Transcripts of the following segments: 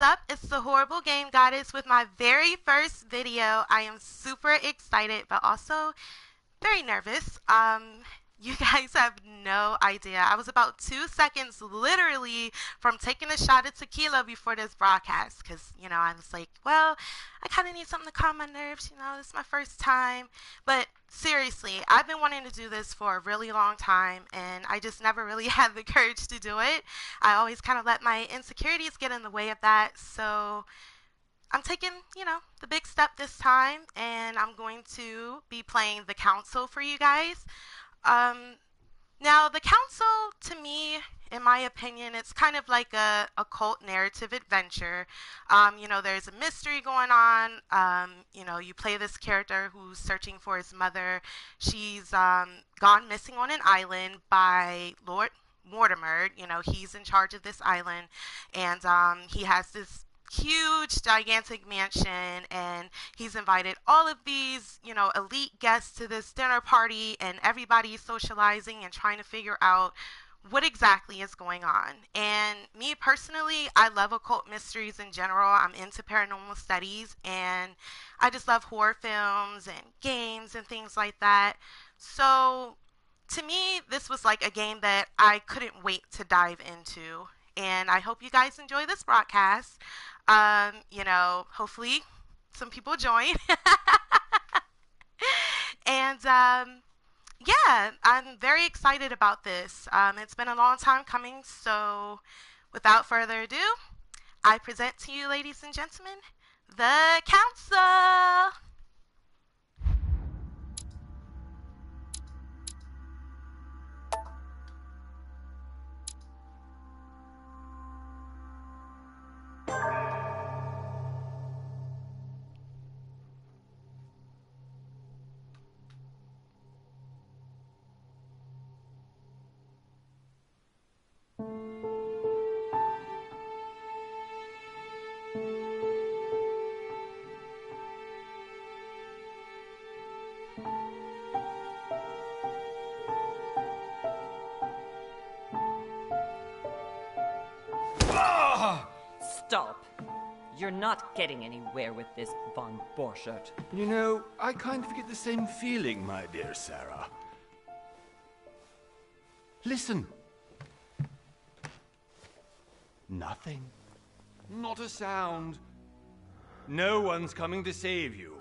Up? It's the Horrible Game Goddess with my very first video. I am super excited, but also very nervous. You guys have no idea. I was about 2 seconds literally from taking a shot of tequila before this broadcast because, I was like, well, I kind of need something to calm my nerves. This is my first time. But seriously, I've been wanting to do this for a really long time and I just never really had the courage to do it. I always kind of let my insecurities get in the way of that. So I'm taking, the big step this time, and I'm going to be playing the council for you guys. Um, Now, the council, to me, in my opinion, it's kind of like a occult narrative adventure. There's a mystery going on. You play this character who's searching for his mother. She's gone missing on an island by Lord Mortimer. He's in charge of this island, and he has this huge gigantic mansion, and he's invited all of these elite guests to this dinner party, and everybody's socializing and trying to figure out what exactly is going on. And me personally, I love occult mysteries in general. I'm into paranormal studies, and I just love horror films and games and things like that. So to me, this was like a game that I couldn't wait to dive into. And I hope you guys enjoy this broadcast. Hopefully some people join. And yeah, I'm very excited about this. It's been a long time coming. So without further ado, I present to you, ladies and gentlemen, the council. Stop. You're not getting anywhere with this, Von Borchert. I kind of get the same feeling, my dear Sarah. Listen. Nothing. Not a sound. No one's coming to save you.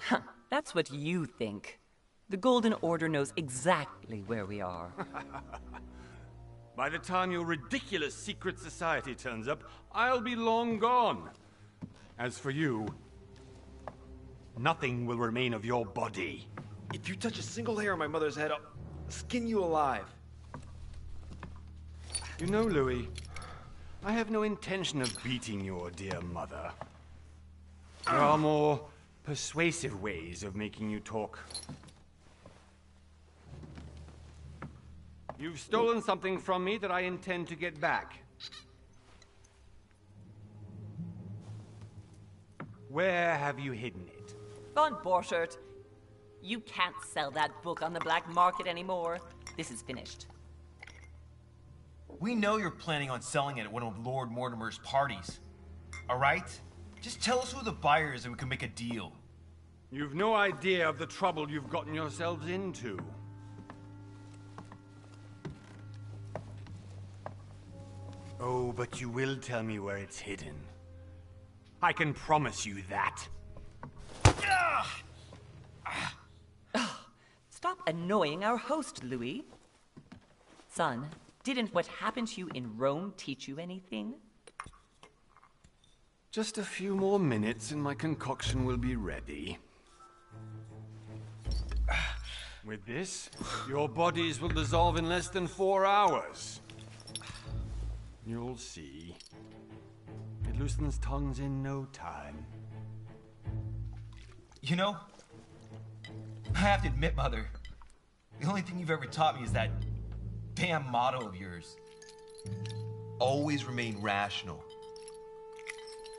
That's what you think. The Golden Order knows exactly where we are. By the time your ridiculous secret society turns up, I'll be long gone. As for you, nothing will remain of your body. If you touch a single hair on my mother's head, I'll skin you alive. Louis, I have no intention of beating your dear mother. There are more persuasive ways of making you talk. You've stolen something from me that I intend to get back. Where have you hidden it? Von Borchert, you can't sell that book on the black market anymore. This is finished. We know you're planning on selling it at one of Lord Mortimer's parties. All right? Just tell us who the buyer is and we can make a deal. You've no idea of the trouble you've gotten yourselves into. Oh, but you will tell me where it's hidden. I can promise you that. Stop annoying our host, Louis. Son, didn't what happened to you in Rome teach you anything? Just a few more minutes and my concoction will be ready. With this, your bodies will dissolve in less than 4 hours. You'll see. It loosens tongues in no time. I have to admit, Mother, the only thing you've ever taught me is that damn motto of yours. Always remain rational.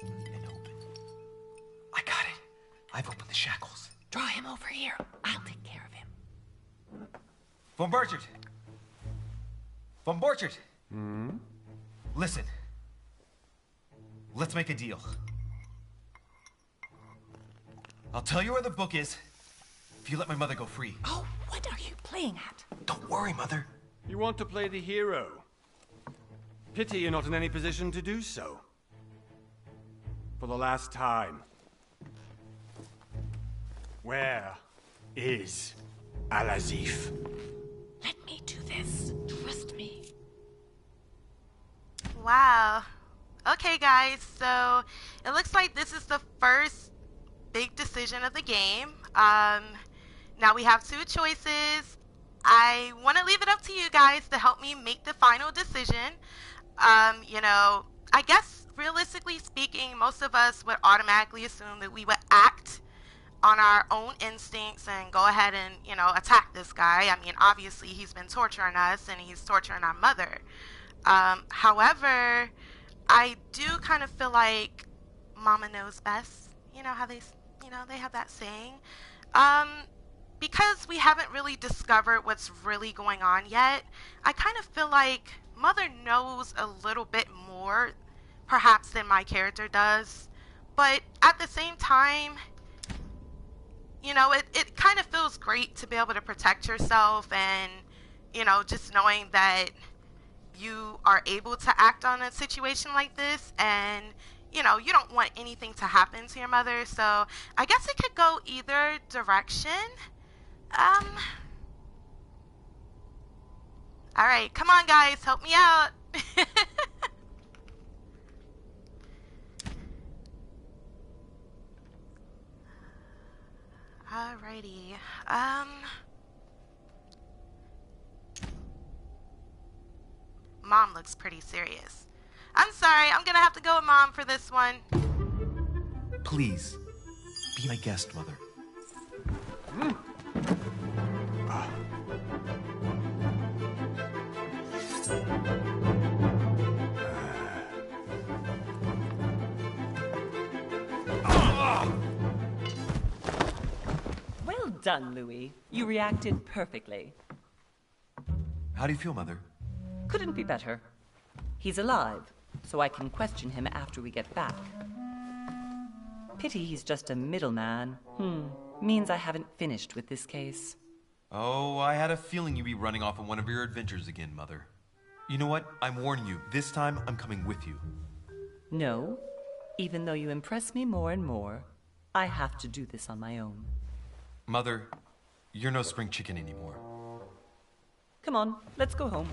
And open. I got it. I've opened the shackles. Draw him over here. I'll take care of him. Von Borchert! Von Borchert! Hmm? Listen. Let's make a deal. I'll tell you where the book is if you let my mother go free. Oh, what are you playing at? Don't worry, Mother. You want to play the hero. Pity you're not in any position to do so. For the last time. Where is Al-Azif? Let me do this. Trust me. Wow. Okay, guys, so it looks like this is the first big decision of the game. Now we have two choices. I want to leave it up to you guys to help me make the final decision. You know, I guess realistically speaking, most of us would automatically assume that we would act on our own instincts and go ahead and, you know, attack this guy. I mean, obviously he's been torturing us and he's torturing our mother. However, I do kind of feel like mama knows best. You know how they have that saying. Because we haven't really discovered what's really going on yet, I kind of feel like mother knows a little bit more, perhaps, than my character does. But at the same time, you know, it kind of feels great to be able to protect yourself and, you know, just knowing that you are able to act on a situation like this and, you know, you don't want anything to happen to your mother. So I guess it could go either direction. Alright, come on guys, help me out. Alrighty, Mom looks pretty serious. I'm sorry, I'm gonna have to go with Mom for this one. Please, be my guest, Mother. Well done, Louis. You reacted perfectly. How do you feel, Mother? Couldn't be better. He's alive, so I can question him after we get back. Pity he's just a middleman. Means I haven't finished with this case. Oh, I had a feeling you'd be running off on one of your adventures again, Mother. You know what? I'm warning you. This time, I'm coming with you. No. Even though you impress me more and more, I have to do this on my own. Mother, you're no spring chicken anymore. Come on, let's go home.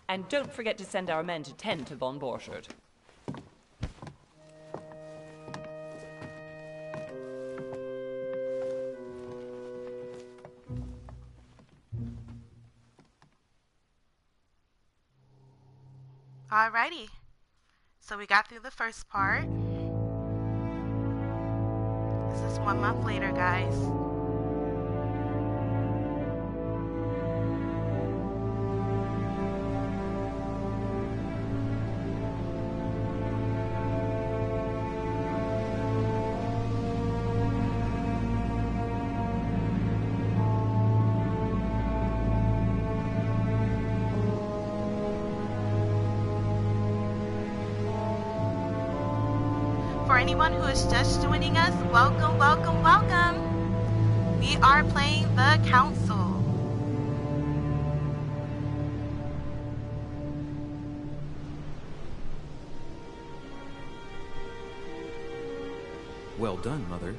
And don't forget to send our men to tend to von Borchardt. Alrighty, so we got through the first part. This is 1 month later, guys. For anyone who is just joining us, welcome, welcome, welcome. We are playing The Council. Well done, Mother.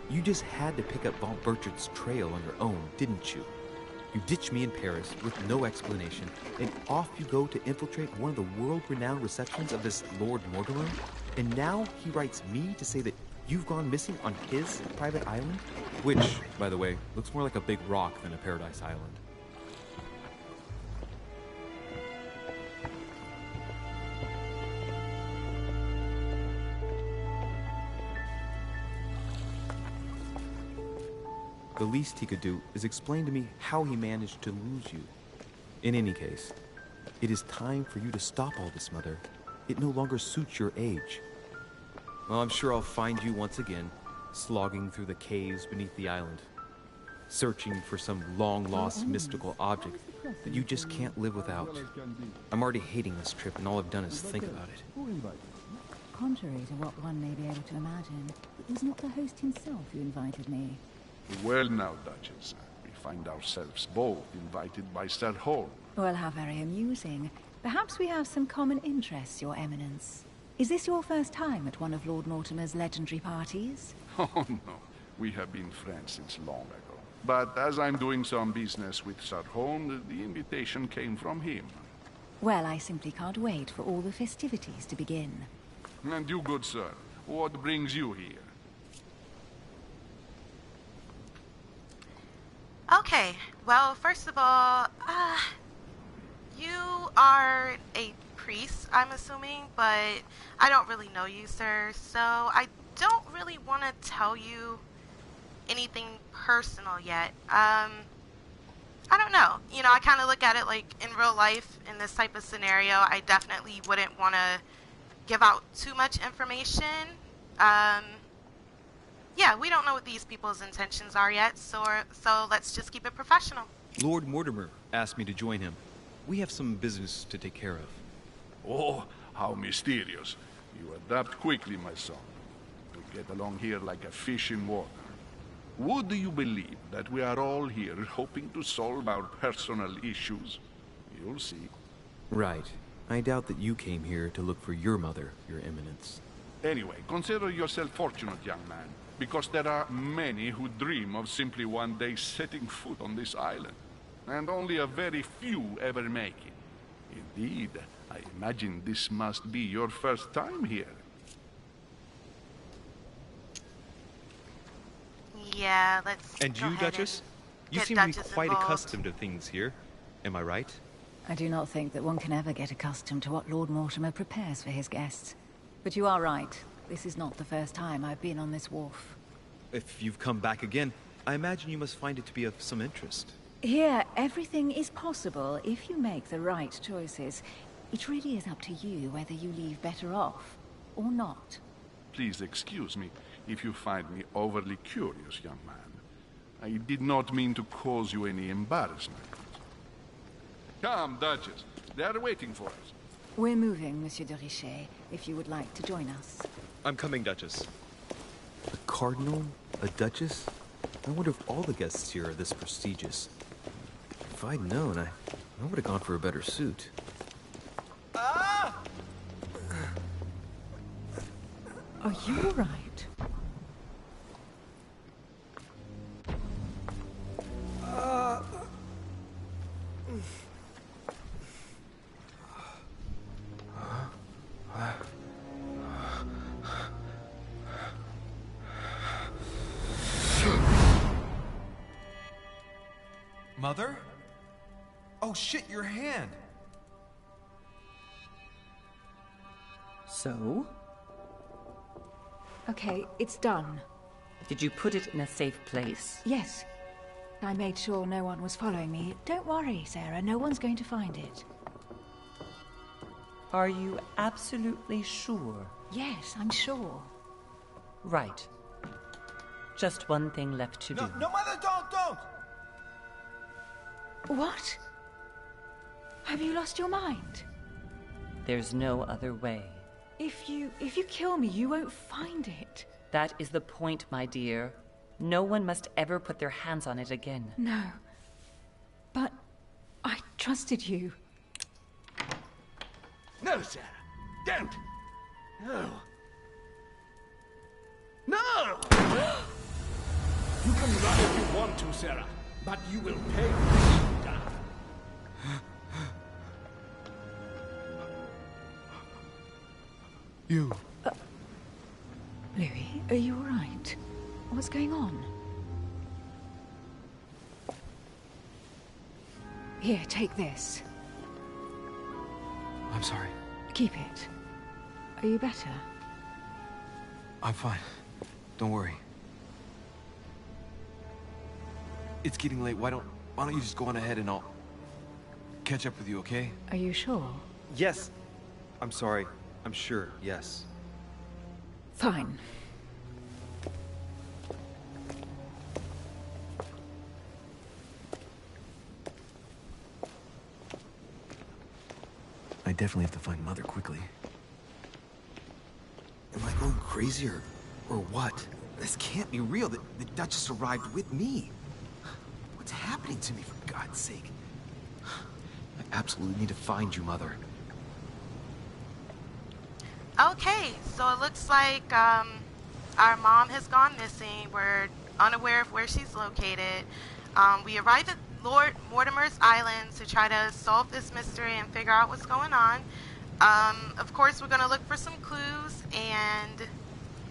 You just had to pick up von Burchardt's trail on your own, didn't you? You ditch me in Paris with no explanation, and off you go to infiltrate one of the world-renowned receptions of this Lord Mortimer? And now he writes me to say that you've gone missing on his private island? Which, by the way, looks more like a big rock than a paradise island. The least he could do is explain to me how he managed to lose you. In any case, it is time for you to stop all this, Mother. It no longer suits your age. Well, I'm sure I'll find you once again, slogging through the caves beneath the island, searching for some long-lost mystical object that you just can't live without. I'm already hating this trip, and all I've done is think about it. contrary to what one may be able to imagine, it was not the host himself who invited me. Well now, Duchess, we find ourselves both invited by Sir Holm. Well, how very amusing. Perhaps we have some common interests, Your Eminence. Is this your first time at one of Lord Mortimer's legendary parties? Oh no, we have been friends since long ago. But as I'm doing some business with Sir Holm, the invitation came from him. Well, I simply can't wait for all the festivities to begin. And you, good sir, what brings you here? Okay, well, first of all, you are a priest, I'm assuming, but I don't really know you, sir, so I don't really want to tell you anything personal yet. I don't know. You know, I kind of look at it like in real life, in this type of scenario, I definitely wouldn't want to give out too much information. Yeah, we don't know what these people's intentions are yet, so let's just keep it professional. Lord Mortimer asked me to join him. We have some business to take care of. Oh, how mysterious. You adapt quickly, my son. We get along here like a fish in water. Would you believe that we are all here hoping to solve our personal issues? You'll see. Right. I doubt that you came here to look for your mother, Your Eminence. Anyway, consider yourself fortunate, young man, because there are many who dream of simply one day setting foot on this island, and only a very few ever make it. Indeed, I imagine this must be your first time here. Yeah, let's And go you, ahead Duchess? and You get seem to be Duchess quite involved. accustomed to things here. Am I right? I do not think that one can ever get accustomed to what Lord Mortimer prepares for his guests. But you are right. This is not the first time I've been on this wharf. If you've come back again, I imagine you must find it to be of some interest. Here, everything is possible if you make the right choices. It really is up to you whether you leave better off or not. Please excuse me if you find me overly curious, young man. I did not mean to cause you any embarrassment. Come, Duchess. They are waiting for us. We're moving, Monsieur de Richet, if you would like to join us. I'm coming, Duchess. A cardinal? A duchess? I wonder if all the guests here are this prestigious. If I'd known, I would have gone for a better suit. Ah! Are you all right? Mother? Oh shit, your hand! So? Okay, it's done. Did you put it in a safe place? Yes. I made sure no one was following me. Don't worry, Sarah. No one's going to find it. Are you absolutely sure? Yes, I'm sure. Right. Just one thing left to do. No, Mother, don't! What? Have you lost your mind? There's no other way. If you kill me, you won't find it. That is the point, my dear. No one must ever put their hands on it again. No. But I trusted you. No, Sarah. Don't. No. No! You can run if you want to, Sarah, but you will pay when you die. You. Louis, are you all right? What's going on? Here, take this. I'm sorry. Keep it. Are you better? I'm fine. Don't worry. It's getting late. Why don't you just go on ahead and I'll catch up with you, okay? Are you sure? Yes. I'm sorry. I'm sure. Yes. Fine. I definitely have to find Mother quickly. crazy or what? This can't be real. The Duchess arrived with me. What's happening to me, for God's sake? I absolutely need to find you, Mother. Okay, so it looks like our mom has gone missing. We're unaware of where she's located. We arrived at Lord Mortimer's Island to try to solve this mystery and figure out what's going on. Of course, we're going to look for some clues and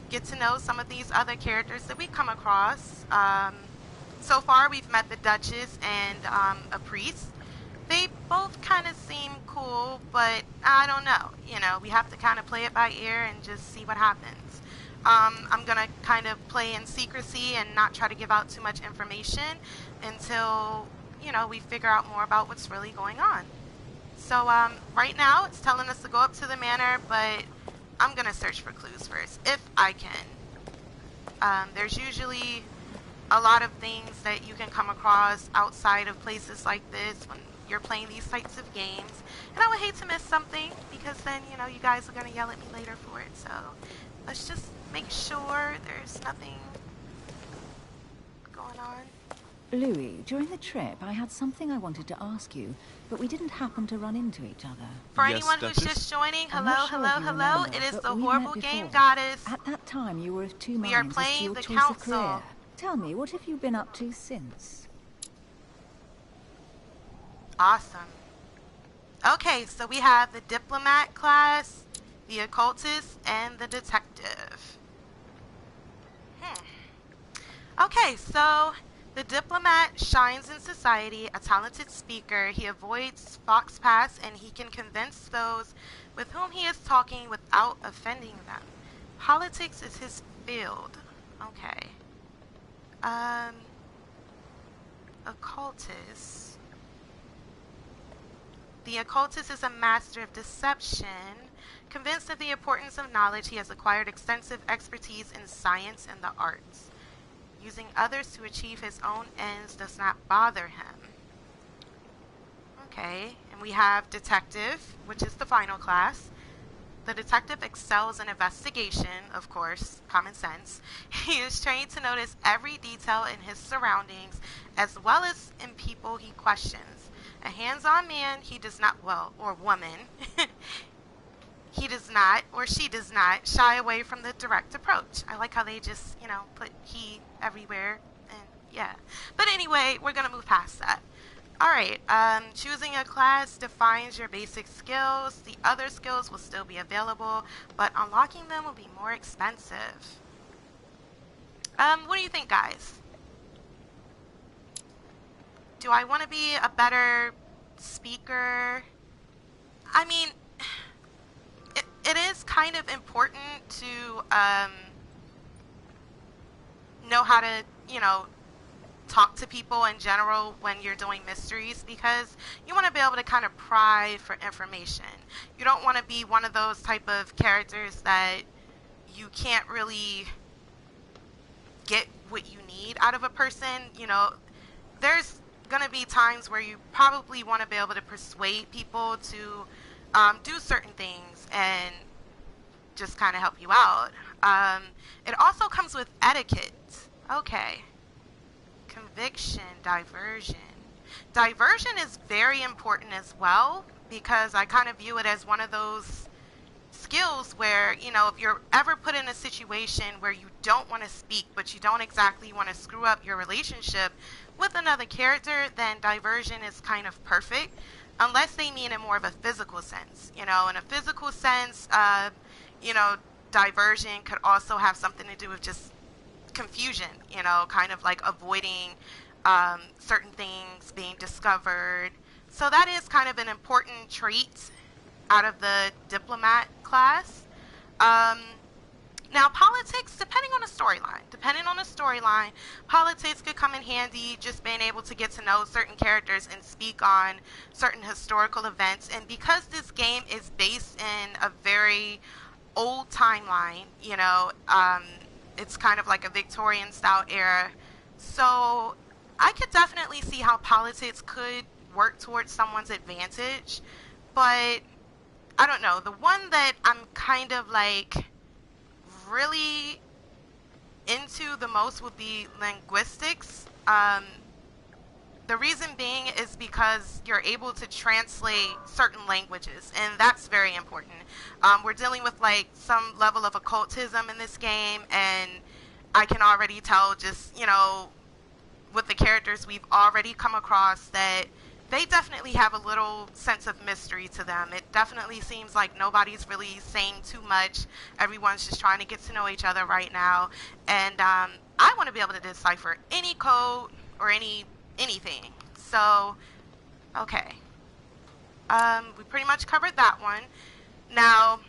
get to know some of these other characters that we come across. So far, we've met the Duchess and a priest. They both kind of seem cool, but I don't know. You know, we have to kind of play it by ear and just see what happens. I'm going to kind of play in secrecy and not try to give out too much information until, you know, we figure out more about what's really going on. So right now it's telling us to go up to the manor, but I'm going to search for clues first, if I can. There's usually a lot of things that you can come across outside of places like this when you're playing these types of games. And I would hate to miss something, because then, you know, you guys are going to yell at me later for it. So let's just make sure there's nothing going on. Louis, during the trip, I had something I wanted to ask you, but we didn't happen to run into each other. For Yes, anyone who's Duchess? just joining, I'm hello, not sure hello, if you hello. remember, It is but the we've Horrible met Game before. Goddess. At that time, you were of two We are minds as to playing your the choice of council. career. Tell me, what have you been up to since? Awesome. Okay, so we have the diplomat class, the occultist, and the detective. Okay, so the diplomat shines in society, a talented speaker. He avoids fox paths, and he can convince those with whom he is talking without offending them. Politics is his field. Okay. Occultist. The occultist is a master of deception. Convinced of the importance of knowledge, he has acquired extensive expertise in science and the arts. Using others to achieve his own ends does not bother him. Okay, and we have detective, which is the final class. The detective excels in investigation, of course, common sense. He is trained to notice every detail in his surroundings, as well as in people he questions. A hands-on man, he does not, well, or woman, he does not, or she does not, shy away from the direct approach. I like how they just, you know, put he everywhere, and yeah. But anyway, we're going to move past that. Alright, choosing a class defines your basic skills. The other skills will still be available, but unlocking them will be more expensive. What do you think, guys? Do I want to be a better speaker? I mean, it is kind of important to know how to, you know, talk to people in general when you're doing mysteries, because you want to be able to kind of pry for information. You don't want to be one of those type of characters that you can't really get what you need out of a person. You know, there's going to be times where you probably want to be able to persuade people to do certain things and just kind of help you out. It also comes with etiquette. Okay. Conviction, diversion. Diversion is very important as well, because I kind of view it as one of those skills where, you know, if you're ever put in a situation where you don't want to speak, but you don't exactly want to screw up your relationship with another character, then diversion is kind of perfect, unless they mean in more of a physical sense. You know, in a physical sense, you know, diversion could also have something to do with just confusion, you know, kind of like avoiding certain things being discovered. So that is kind of an important trait out of the diplomat class. Now, politics, depending on the storyline, politics could come in handy, just being able to get to know certain characters and speak on certain historical events. And because this game is based in a very old timeline, you know, it's kind of like a Victorian style era. So I could definitely see how politics could work towards someone's advantage. But I don't know. The one that I'm kind of like really into the most would be linguistics. The reason being is because you're able to translate certain languages, and that's very important. We're dealing with like some level of occultism in this game, and I can already tell just, you know, with the characters we've already come across that they definitely have a little sense of mystery to them. It definitely seems like nobody's really saying too much. Everyone's just trying to get to know each other right now. And I want to be able to decipher any code or anything. So, okay. We pretty much covered that one. Now,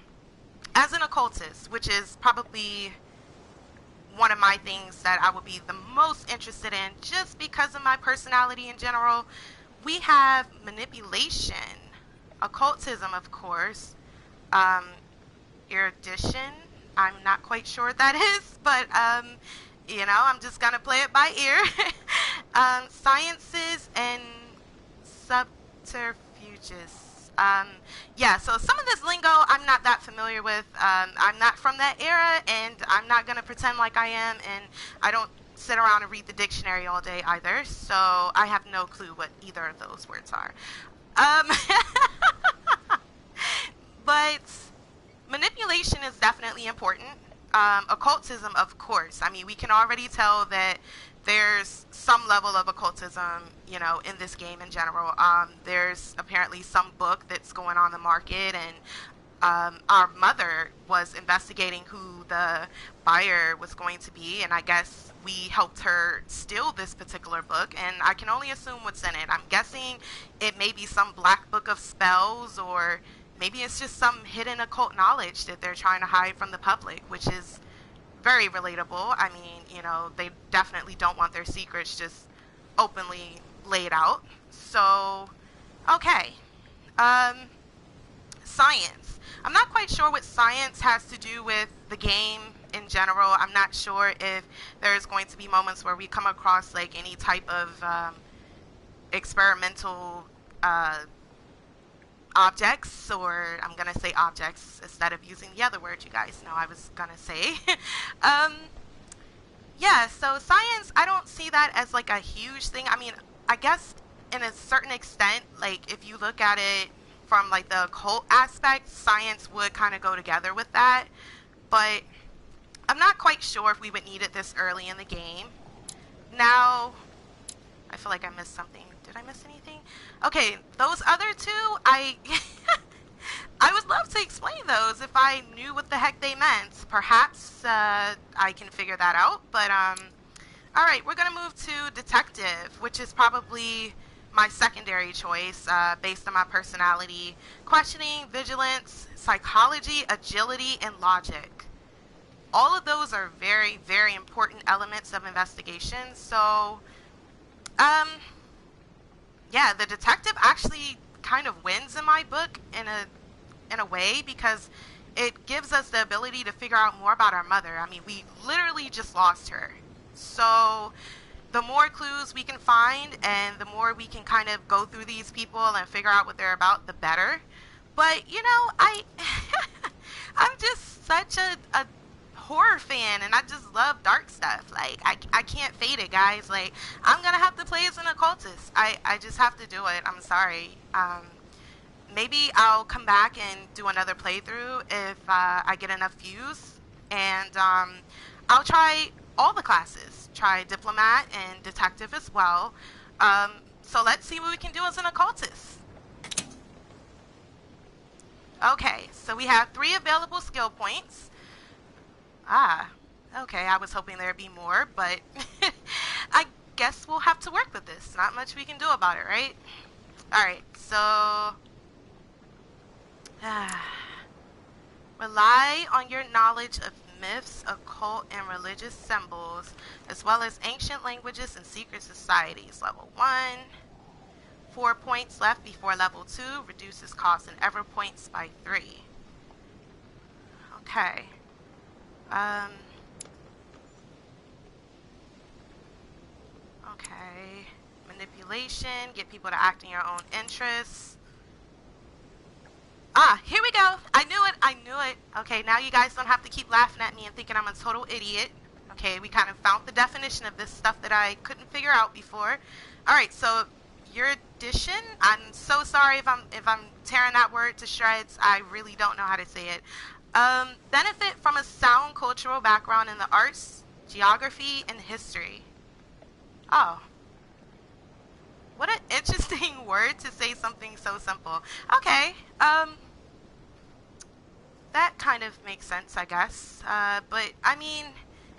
as an occultist, which is probably one of my things that I would be the most interested in just because of my personality in general, we have manipulation, occultism, of course, erudition. I'm not quite sure what that is, but you know, I'm just gonna play it by ear. Sciences and subterfuges. Yeah, so some of this lingo I'm not that familiar with. I'm not from that era, and I'm not going to pretend like I am, and I don't sit around and read the dictionary all day either, so I have no clue what either of those words are. But manipulation is definitely important. Occultism, of course. I mean, we can already tell that there's some level of occultism, you know, in this game in general. There's apparently some book that's going on the market, and our mother was investigating who the buyer was going to be, and I guess we helped her steal this particular book, and I can only assume what's in it. I'm guessing it may be some black book of spells, or maybe it's just some hidden occult knowledge that they're trying to hide from the public, which is very relatable. I mean, you know, they definitely don't want their secrets just openly laid out. So, okay. Science. I'm not quite sure what science has to do with the game in general. I'm not sure if there's going to be moments where we come across like any type of experimental objects, or I'm gonna say objects instead of using the other word you guys know I was gonna say. Yeah, so science, I don't see that as like a huge thing. I mean, I guess in a certain extent, like if you look at it from like the occult aspect, science would kind of go together with that, but I'm not quite sure if we would need it this early in the game. Now, I feel like I missed something. Did I miss anything? Okay, those other two, I would love to explain those if I knew what the heck they meant. Perhaps I can figure that out. But all right, we're gonna move to detective, which is probably my secondary choice based on my personality. Questioning, vigilance, psychology, agility, and logic. All of those are very, very important elements of investigation. So, yeah, the detective actually kind of wins in my book in a way, because it gives us the ability to figure out more about our mother. I mean, we literally just lost her. So the more clues we can find and the more we can kind of go through these people and figure out what they're about, the better. But, you know, I'm just such a horror fan, and I just love dark stuff. Like, I can't fade it, guys. Like, I'm gonna have to play as an occultist. I just have to do it. I'm sorry. Maybe I'll come back and do another playthrough if I get enough views, and I'll try all the classes. Try diplomat and detective as well. So let's see what we can do as an occultist. Okay, so we have 3 available skill points. Okay, I was hoping there'd be more, but I guess we'll have to work with this. Not much we can do about it, right? Alright, so rely on your knowledge of myths, occult, and religious symbols, as well as ancient languages and secret societies. Level 1. 4 points left before level 2. Reduces cost and ever points by 3. Okay. Okay. Manipulation. Get people to act in your own interests. Ah, here we go. I knew it. I knew it. Okay, now you guys don't have to keep laughing at me and thinking I'm a total idiot. Okay, we kind of found the definition of this stuff that I couldn't figure out before. All right, so erudition. I'm so sorry if I'm tearing that word to shreds. I really don't know how to say it. Benefit from a sound cultural background in the arts, geography, and history. Oh. What an interesting word to say something so simple. Okay, that kind of makes sense, I guess. But, I mean,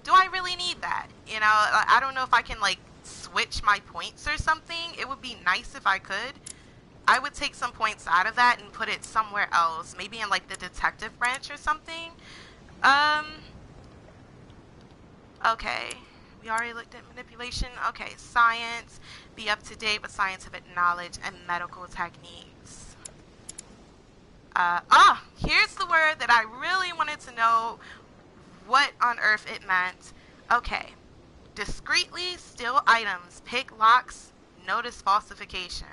do I really need that? You know, I don't know if I can, like, switch my points or something. It would be nice if I could. I would take some points out of that and put it somewhere else. Maybe in, like, the detective branch or something. Okay. We already looked at manipulation. Okay, science. Be up to date with scientific knowledge and medical techniques. Here's the word that I really wanted to know what on earth it meant. Okay. Discreetly steal items, pick locks, notice falsification.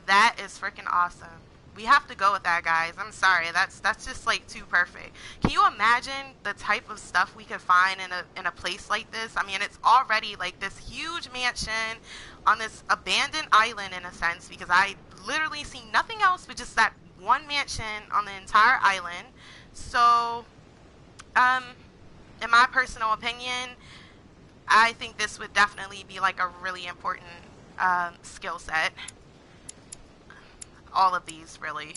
That is freaking awesome. We have to go with that, guys. I'm sorry. That's just like too perfect. Can you imagine the type of stuff we could find in a place like this? I mean, it's already like this huge mansion on this abandoned island in a sense, because I literally see nothing else but just that one mansion on the entire island. So, in my personal opinion, I think this would definitely be like a really important skill set. All of these, really,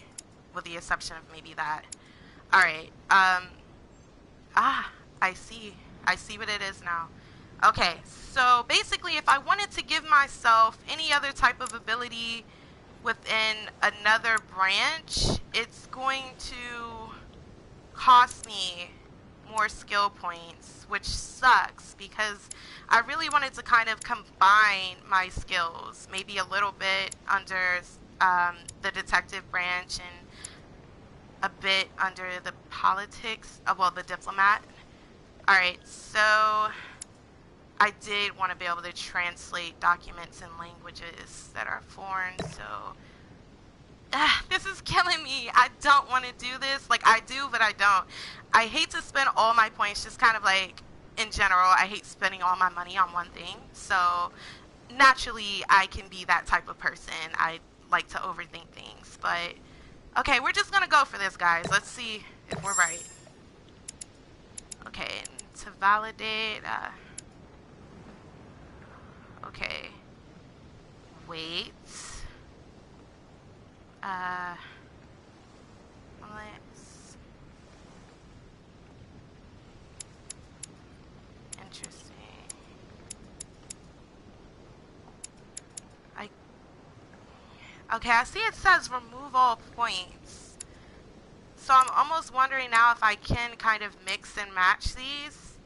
with the exception of maybe that. Alright, I see what it is now. Okay, so basically if I wanted to give myself any other type of ability within another branch, it's going to cost me more skill points, which sucks because I really wanted to kind of combine my skills, maybe a little bit under the detective branch and a bit under the politics, well, the diplomat. Alright, so I did want to be able to translate documents in languages that are foreign, so this is killing me. I don't want to do this. Like, I do, but I don't. I hate to spend all my points, just kind of like, in general, I hate spending all my money on one thing. So, naturally, I can be that type of person. I like to overthink things. But, okay, we're just going to go for this, guys. Let's see if we're right. Okay, to validate, okay. Wait. Let's... Interesting. Okay, I see it says remove all points. So I'm almost wondering now if I can kind of mix and match these.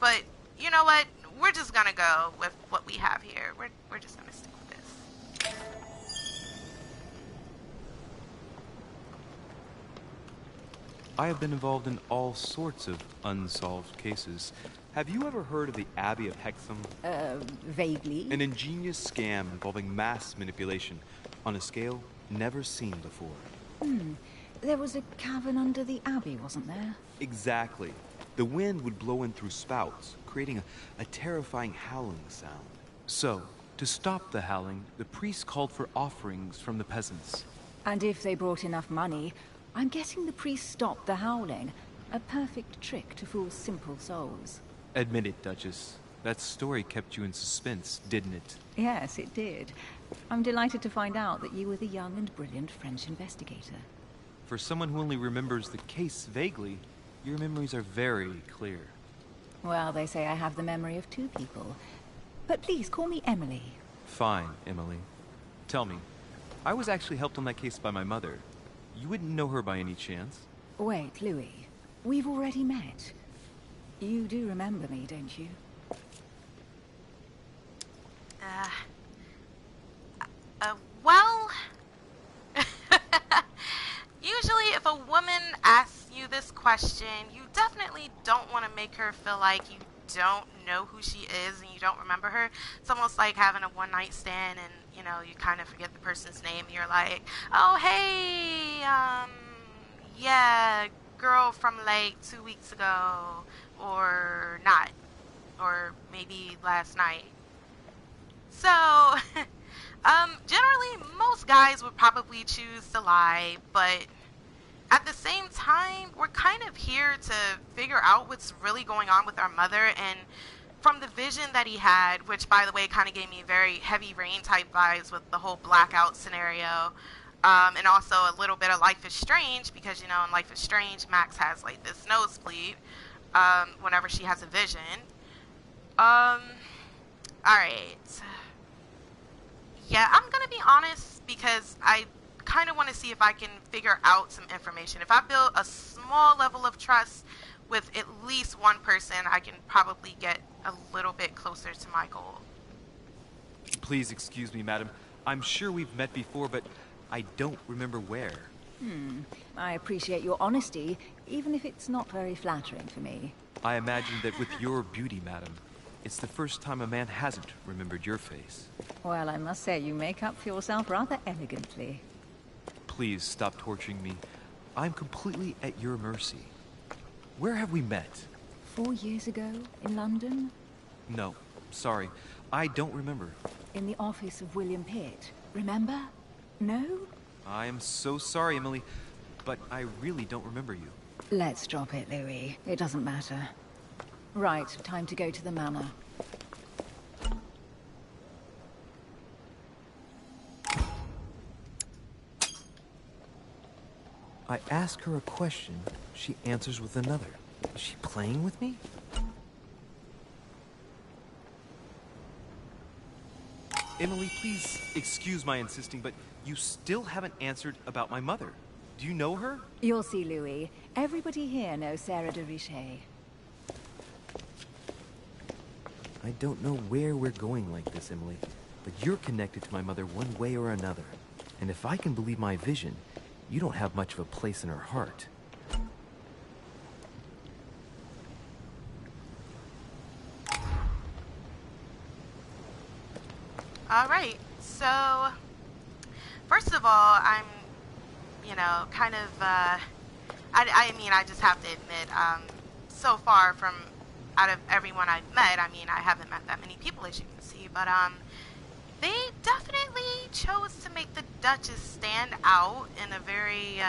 But, you know what? We're just gonna go with what we have here. We're just gonna stick with this. I have been involved in all sorts of unsolved cases. Have you ever heard of the Abbey of Hexham? Vaguely. An ingenious scam involving mass manipulation on a scale never seen before. There was a cavern under the abbey, wasn't there? Exactly. The wind would blow in through spouts, creating a terrifying howling sound. So, to stop the howling, the priests called for offerings from the peasants. And if they brought enough money, I'm guessing the priests stopped the howling. A perfect trick to fool simple souls. Admit it, Duchess. That story kept you in suspense, didn't it? Yes, it did. I'm delighted to find out that you were the young and brilliant French investigator. For someone who only remembers the case vaguely, your memories are very clear. Well, they say I have the memory of two people. But please, call me Emily. Fine, Emily. Tell me, I was actually helped on that case by my mother. You wouldn't know her by any chance? Wait, Louis. We've already met. You do remember me, don't you? Well, usually if a woman asks you this question, you definitely don't want to make her feel like you don't know who she is and you don't remember her. It's almost like having a one-night stand and, you know, you kind of forget the person's name. You're like, oh, hey, yeah, girl from like 2 weeks ago, or not, or maybe last night. So, generally, most guys would probably choose to lie, but at the same time, we're kind of here to figure out what's really going on with our mother. And from the vision that he had, which by the way kind of gave me very Heavy Rain type vibes with the whole blackout scenario, and also a little bit of Life is Strange, because you know in Life is Strange Max has like this nosebleed whenever she has a vision. All right. Yeah, I'm gonna be honest because I kind of want to see if I can figure out some information. If I build a small level of trust with at least one person, I can probably get a little bit closer to my goal. Please excuse me, madam. I'm sure we've met before, but I don't remember where. I appreciate your honesty, even if it's not very flattering for me. I imagine that with your beauty, madam, it's the first time a man hasn't remembered your face. Well, I must say you make up for yourself rather elegantly. Please stop torturing me. I'm completely at your mercy. Where have we met? 4 years ago, in London? No, sorry. I don't remember. In the office of William Pitt. Remember? No? I am so sorry, Emily, but I really don't remember you. Let's drop it, Louis. It doesn't matter. Right, time to go to the manor. I ask her a question, she answers with another. Is she playing with me? Emily, please excuse my insisting, but you still haven't answered about my mother. Do you know her? You'll see, Louis. Everybody here knows Sarah de Richet. I don't know where we're going like this, Emily, but you're connected to my mother one way or another. And if I can believe my vision, you don't have much of a place in her heart. Alright, so first of all, I'm, you know, kind of, I mean, I just have to admit, so far from out of everyone I've met, I mean, I haven't met that many people as you can see, but, they definitely chose to make the Duchess stand out in a very,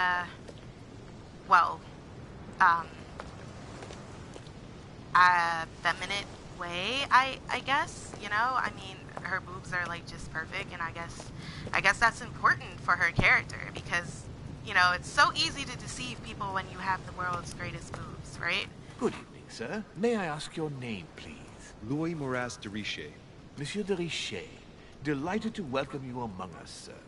well, feminine way, I guess, you know, I mean, her boobs are like just perfect, and I guess that's important for her character, because, you know, it's so easy to deceive people when you have the world's greatest boobs, right? Good evening, sir. May I ask your name, please? Louis Moras de Richet. Monsieur de Richet, delighted to welcome you among us, sir.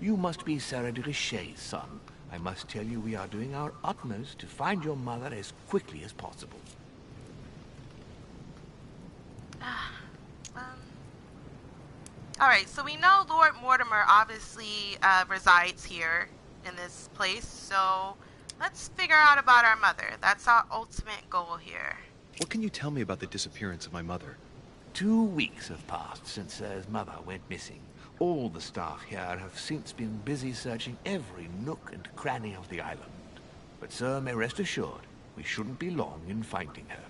You must be Sarah de Richet's son. I must tell you we are doing our utmost to find your mother as quickly as possible. Alright, so we know Lord Mortimer obviously resides here in this place, so let's figure out about our mother. That's our ultimate goal here. What can you tell me about the disappearance of my mother? 2 weeks have passed since Sir's mother went missing. All the staff here have since been busy searching every nook and cranny of the island. But Sir may rest assured, we shouldn't be long in finding her.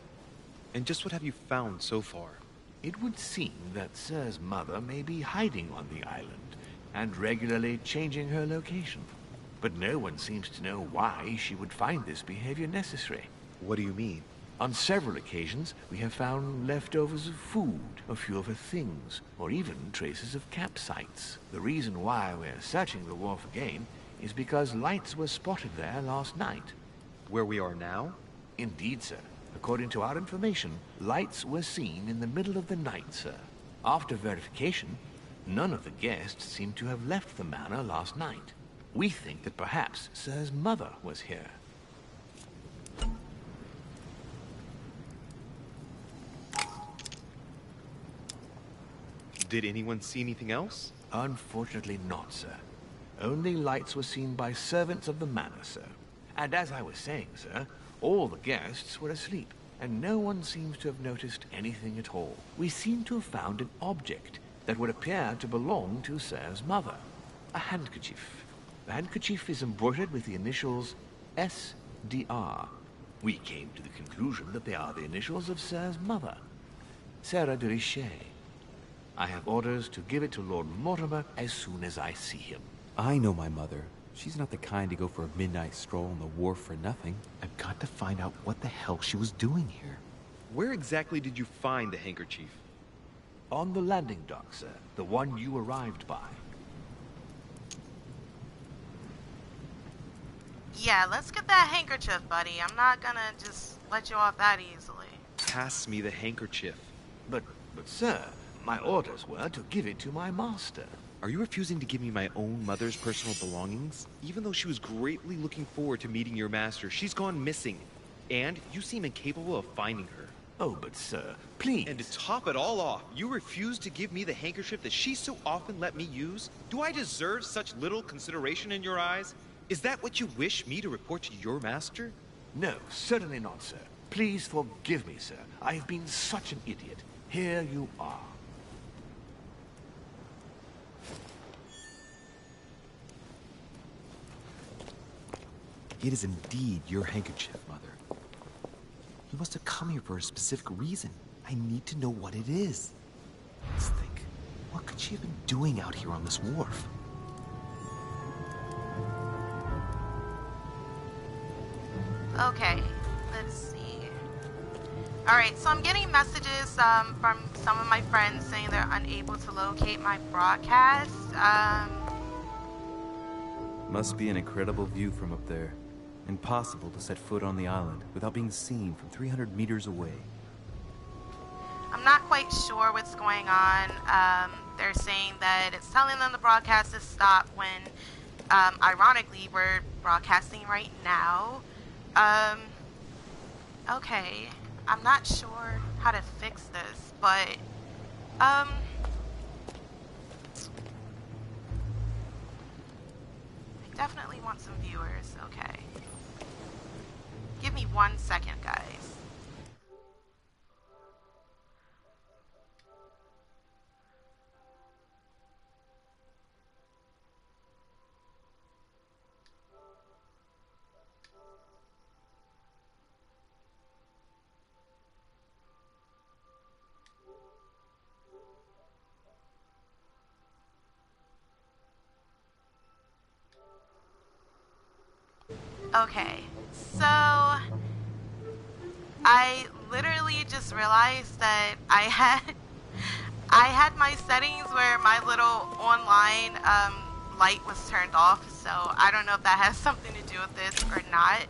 And just what have you found so far? It would seem that Sir's mother may be hiding on the island and regularly changing her location. But no one seems to know why she would find this behavior necessary. What do you mean? On several occasions, we have found leftovers of food, a few of her things, or even traces of campsites. The reason why we're searching the wharf again is because lights were spotted there last night. Where we are now? Indeed, sir. According to our information, lights were seen in the middle of the night, sir. After verification, none of the guests seem to have left the manor last night. We think that perhaps Sir's mother was here. Did anyone see anything else? Unfortunately not, sir. Only lights were seen by servants of the manor, sir. And as I was saying, sir, all the guests were asleep, and no one seems to have noticed anything at all. We seem to have found an object that would appear to belong to Sir's mother. A handkerchief. The handkerchief is embroidered with the initials SDR. We came to the conclusion that they are the initials of Sir's mother, Sarah de Richet. I have orders to give it to Lord Mortimer as soon as I see him. I know my mother. She's not the kind to go for a midnight stroll on the wharf for nothing. I've got to find out what the hell she was doing here. Where exactly did you find the handkerchief? On the landing dock, sir. The one you arrived by. Yeah, let's get that handkerchief, buddy. I'm not gonna just let you off that easily. Pass me the handkerchief. But sir, my orders were to give it to my master. Are you refusing to give me my own mother's personal belongings? Even though she was greatly looking forward to meeting your master, she's gone missing. And you seem incapable of finding her. Oh, but sir, please. And to top it all off, you refuse to give me the handkerchief that she so often let me use? Do I deserve such little consideration in your eyes? Is that what you wish me to report to your master? No, certainly not, sir. Please forgive me, sir. I have been such an idiot. Here you are. It is indeed your handkerchief, Mother. You must have come here for a specific reason. I need to know what it is. Let's think. What could she have been doing out here on this wharf? Okay, let's see. Alright, so I'm getting messages from some of my friends saying they're unable to locate my broadcast. Must be an incredible view from up there. Impossible to set foot on the island without being seen from 300 meters away. I'm not quite sure what's going on. They're saying that it's telling them the broadcast to stop when, ironically, we're broadcasting right now. Okay. I'm not sure how to fix this, but, I definitely want some viewers. Okay. Give me 1 second, guys. Okay, so I literally just realized that I had my settings where my little online light was turned off, so I don't know if that has something to do with this or not.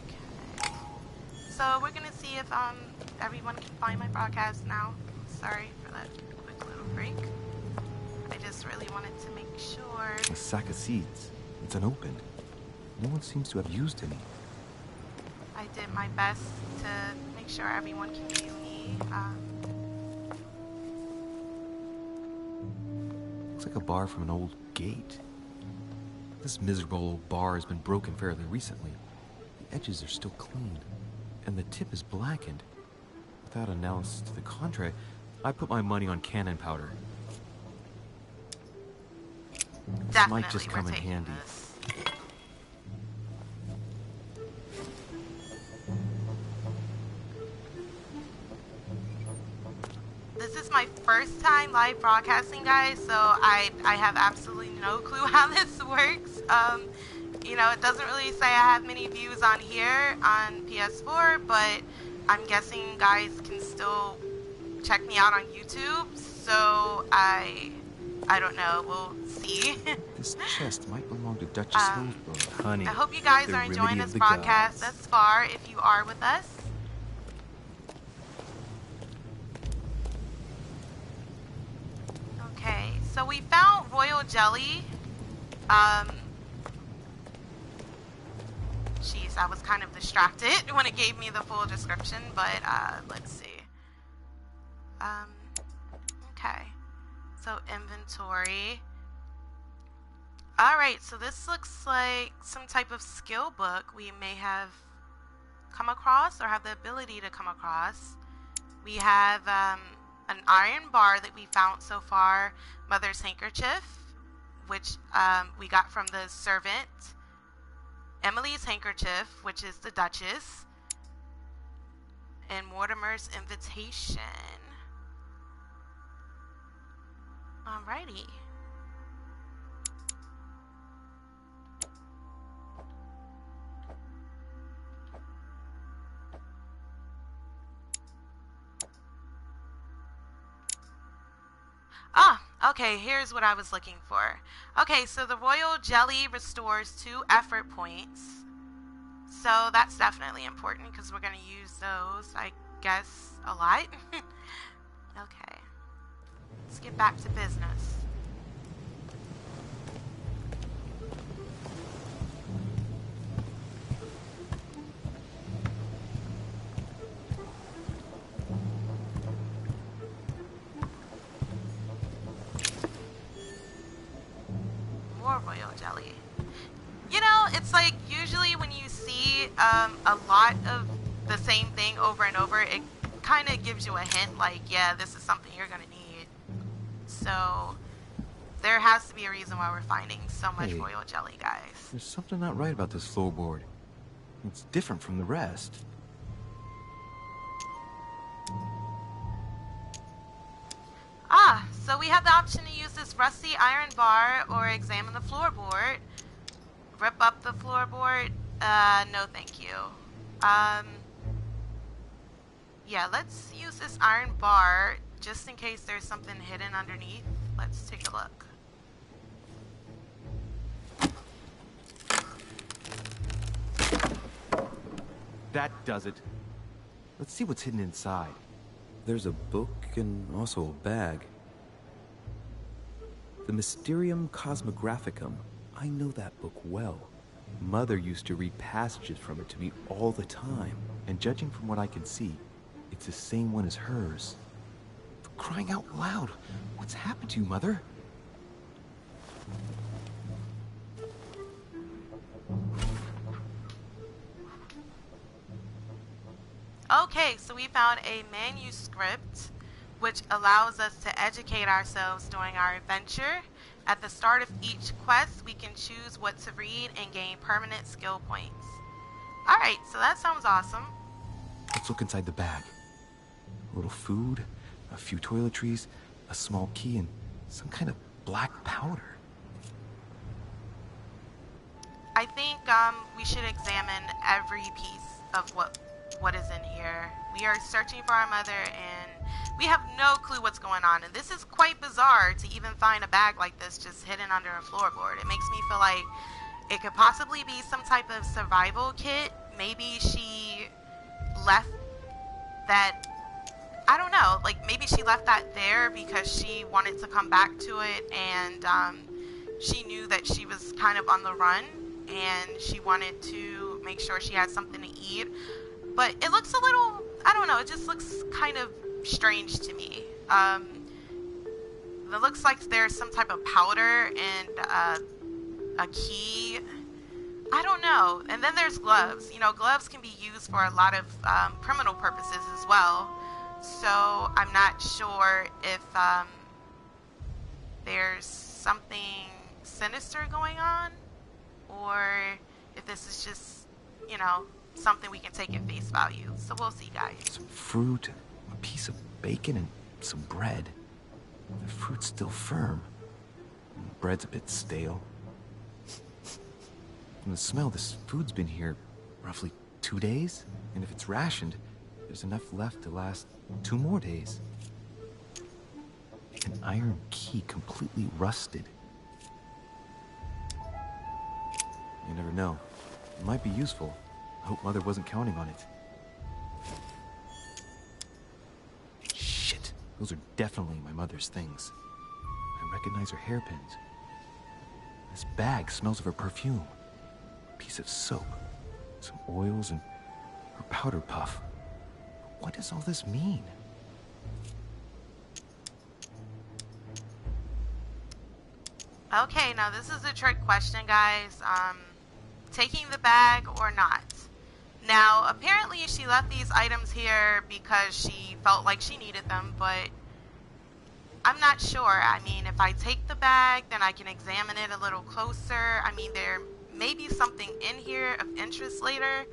Okay. So we're gonna see if everyone can find my broadcast now. Sorry for that quick little break. I just really wanted to make sure. A sack of seeds. It's unopened. No one seems to have used any. I did my best to make sure everyone can view me. Looks like a bar from an old gate. This miserable old bar has been broken fairly recently. The edges are still clean, and the tip is blackened. Without analysis to the contrary, I put my money on cannon powder. This might just come in handy. This is my first time live broadcasting, guys, so I have absolutely no clue how this works. You know, it doesn't really say I have many views on here on PS4, but I'm guessing guys can still check me out on YouTube, so I don't know, we'll see. This chest might belong to Duchess Hillsborough. Honey, I hope you guys are enjoying this broadcast thus far, if you are with us. Okay, so we found royal jelly. Jeez, I was kind of distracted when it gave me the full description, but let's see. Okay. So inventory. Alright, so this looks like some type of skill book we may have come across or have the ability to come across. We have an iron bar that we found so far, Mother's handkerchief, which we got from the servant, Emily's handkerchief, which is the Duchess, and Mortimer's invitation. Alrighty. Ah, okay, here's what I was looking for. Okay, so the royal jelly restores 2 effort points. So that's definitely important because we're going to use those, I guess, a lot. Okay, let's get back to business. More royal jelly. You know, it's like usually when you see a lot of the same thing over and over, it kind of gives you a hint like, yeah, this is something you're going to need. So there has to be a reason why we're finding so much royal jelly, guys. There's something not right about this floorboard. It's different from the rest. Ah, so we have the option to use this rusty iron bar or examine the floorboard. Rip up the floorboard? No thank you. Yeah, let's use this iron bar just in case there's something hidden underneath. Let's take a look. That does it. Let's see what's hidden inside. There's a book and also a bag. The Mysterium Cosmographicum. I know that book well. Mother used to read passages from it to me all the time. And judging from what I can see, it's the same one as hers. For crying out loud, what's happened to you, Mother? Okay, so we found a manuscript which allows us to educate ourselves during our adventure. At the start of each quest, we can choose what to read and gain permanent skill points. Alright, so that sounds awesome. Let's look inside the bag. A little food, a few toiletries, a small key, and some kind of black powder. I think we should examine every piece of what is in here. We are searching for our mother and we have no clue what's going on, and this is quite bizarre to even find a bag like this just hidden under a floorboard. It makes me feel like it could possibly be some type of survival kit. Maybe she left that, I don't know, like maybe she left that there because she wanted to come back to it, and she knew that she was kind of on the run and she wanted to make sure she had something to eat. But it looks a little, I don't know, it just looks kind of strange to me. It looks like there's some type of powder and a key. I don't know. And then there's gloves. You know, gloves can be used for a lot of criminal purposes as well. So I'm not sure if there's something sinister going on, or if this is just, you know, something we can take at face value. So we'll see, guys. Some fruit, a piece of bacon, and some bread. The fruit's still firm. And the bread's a bit stale. From the smell, this food's been here roughly 2 days. And if it's rationed, there's enough left to last 2 more days. An iron key completely rusted. You never know. It might be useful. I hope Mother wasn't counting on it. Shit. Those are definitely my mother's things. I recognize her hairpins. This bag smells of her perfume. A piece of soap. Some oils and her powder puff. What does all this mean? Okay, now this is a trick question, guys. Taking the bag or not? Now, apparently she left these items here because she felt like she needed them, but I'm not sure. I mean, if I take the bag, then I can examine it a little closer. I mean, there may be something in here of interest later,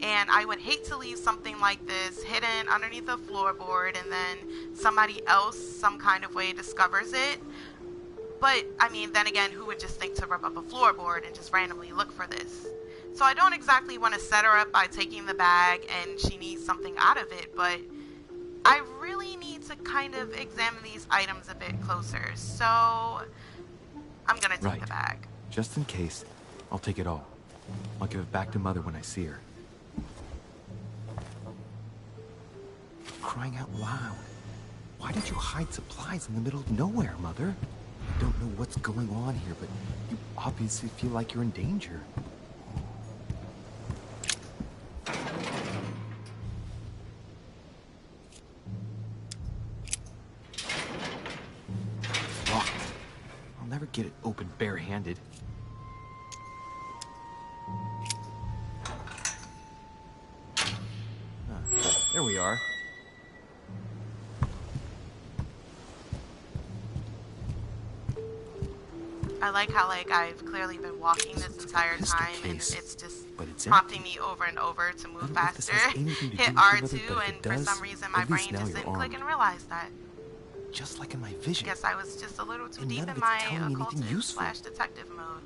and I would hate to leave something like this hidden underneath a floorboard and then somebody else some kind of way discovers it. But, I mean, then again, who would just think to rip up a floorboard and just randomly look for this? So I don't exactly want to set her up by taking the bag and she needs something out of it, but I really need to kind of examine these items a bit closer. So I'm gonna take the bag. Just in case, I'll take it all. I'll give it back to Mother when I see her. Crying out loud. Why did you hide supplies in the middle of nowhere, Mother? I don't know what's going on here, but you obviously feel like you're in danger. Locked. I'll never get it open barehanded. There we are. I like how I've clearly been walking this entire time and it's just prompting me over and over to move faster. Hit R2 and for some reason my brain just didn't click and realize that. Just like in my vision. Guess I was just a little too deep in my occultist / detective mode.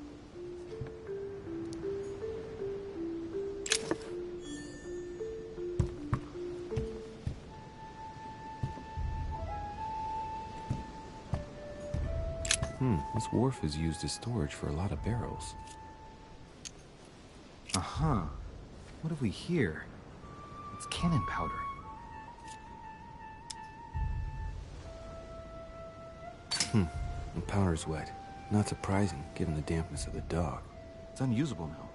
This wharf is used as storage for a lot of barrels. Uh-huh. What have we here? It's cannon powder. The powder's wet. Not surprising, given the dampness of the dog. It's unusable now.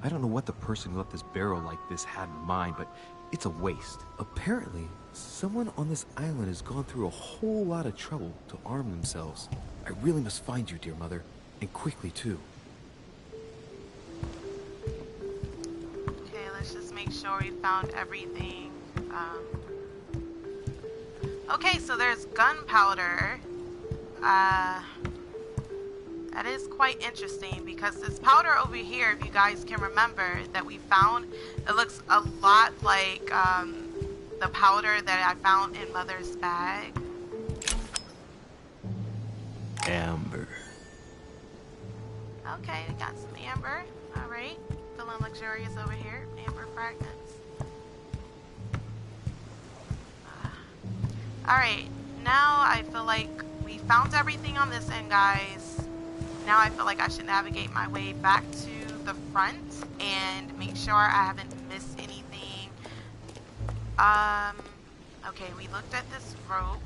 I don't know what the person who left this barrel like this had in mind, but it's a waste. Apparently, someone on this island has gone through a whole lot of trouble to arm themselves. I really must find you, dear Mother, and quickly, too. Okay, let's just make sure we found everything. Okay, so there's gunpowder. That is quite interesting because this powder over here, if you guys can remember, that we found, it looks a lot like the powder that I found in Mother's bag. Amber. Okay, we got some amber. Alright. Feeling luxurious over here. Amber fragments. Alright. Now I feel like we found everything on this end, guys. Now I feel like I should navigate my way back to the front and make sure I haven't missed anything. Okay, we looked at this rope.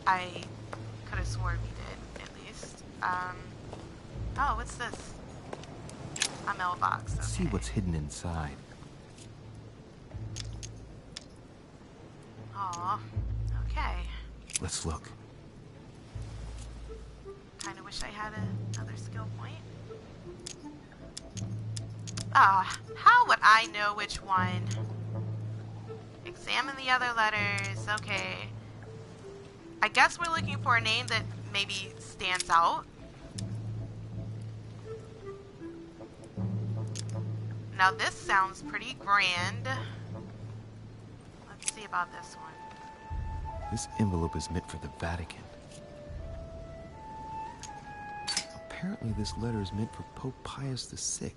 I could have sworn we did, at least. Oh, what's this? A mailbox. Okay. Let's see what's hidden inside. Aw, okay. Let's look. Kinda wish I had another skill point. Ah, how would I know which one? Examine the other letters. Okay. I guess we're looking for a name that maybe stands out. Now this sounds pretty grand. Let's see about this one. This envelope is meant for the Vatican. Apparently this letter is meant for Pope Pius VI,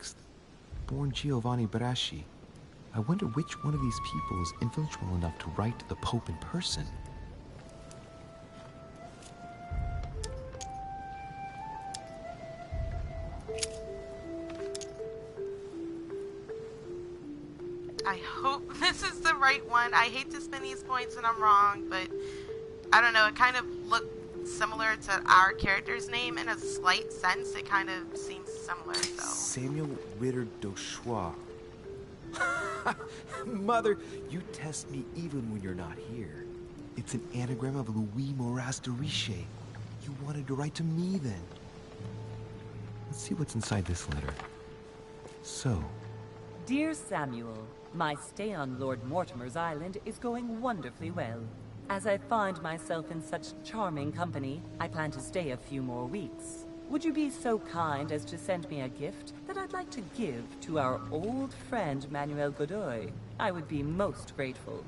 born Giovanni Braschi. I wonder which one of these people is influential enough to write to the Pope in person. I hope this is the right one. I hate to spend these points and I'm wrong, but I don't know, it kind of looked similar to our character's name in a slight sense. It kind of seems similar, so. Samuel Ritter Dauchois. Mother, you test me even when you're not here. It's an anagram of Louis Moras de Riche. You wanted to write to me then. Let's see what's inside this letter. So. Dear Samuel, my stay on Lord Mortimer's island is going wonderfully well. As I find myself in such charming company, I plan to stay a few more weeks. Would you be so kind as to send me a gift that I'd like to give to our old friend Manuel Godoy? I would be most grateful.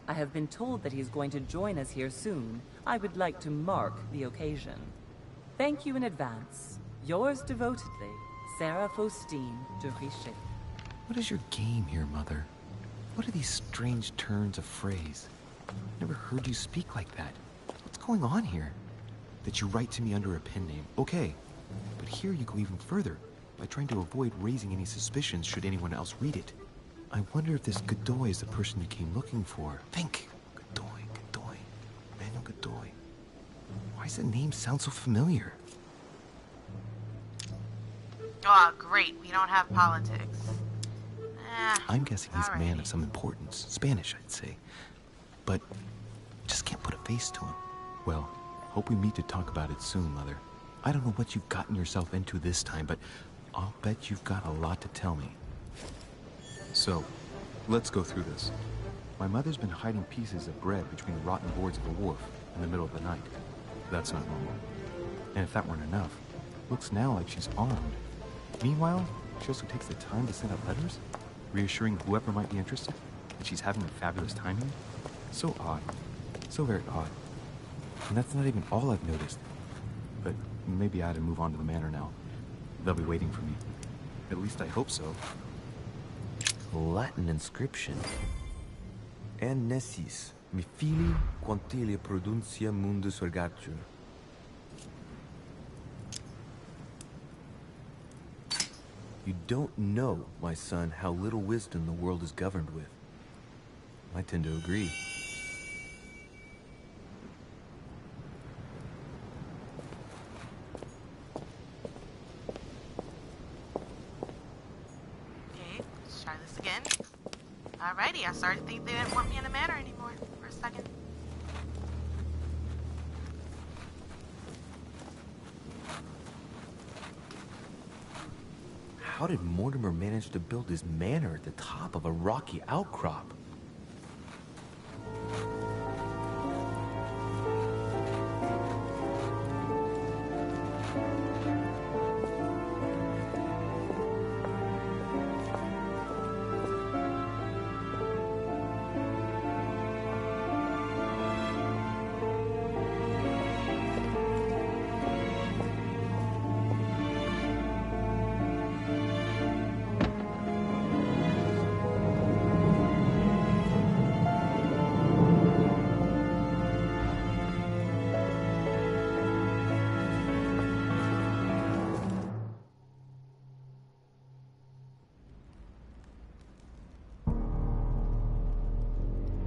I have been told that he's going to join us here soon. I would like to mark the occasion. Thank you in advance. Yours devotedly, Sarah Faustine de Richet. What is your game here, Mother? What are these strange turns of phrase? Never heard you speak like that. What's going on here? That you write to me under a pen name, okay. But here you go even further, by trying to avoid raising any suspicions should anyone else read it. I wonder if this Godoy is the person you came looking for. Think! Godoy. Manuel Godoy. Why does that name sound so familiar? Oh, great. We don't have politics. I'm guessing he's a man alrighty. of some importance. Spanish, I'd say. But just can't put a face to him. Well, hope we meet to talk about it soon, Mother. I don't know what you've gotten yourself into this time, but I'll bet you've got a lot to tell me. So, let's go through this. My mother's been hiding pieces of bread between the rotten boards of the wharf in the middle of the night. That's not normal. And if that weren't enough, looks now like she's armed. Meanwhile, she also takes the time to send out letters, reassuring whoever might be interested that she's having a fabulous time here. So odd. So very odd. And that's not even all I've noticed. But maybe I ought to move on to the manor now. They'll be waiting for me. At least I hope so. Latin inscription. En nessis, mi fili quantilia produncia mundus ergatur. You don't know, my son, how little wisdom the world is governed with. I tend to agree. Okay, let's try this again. Alrighty, I started to think they didn't want me in the manor anymore for a second. How did Mortimer manage to build his manor at the top of a rocky outcrop?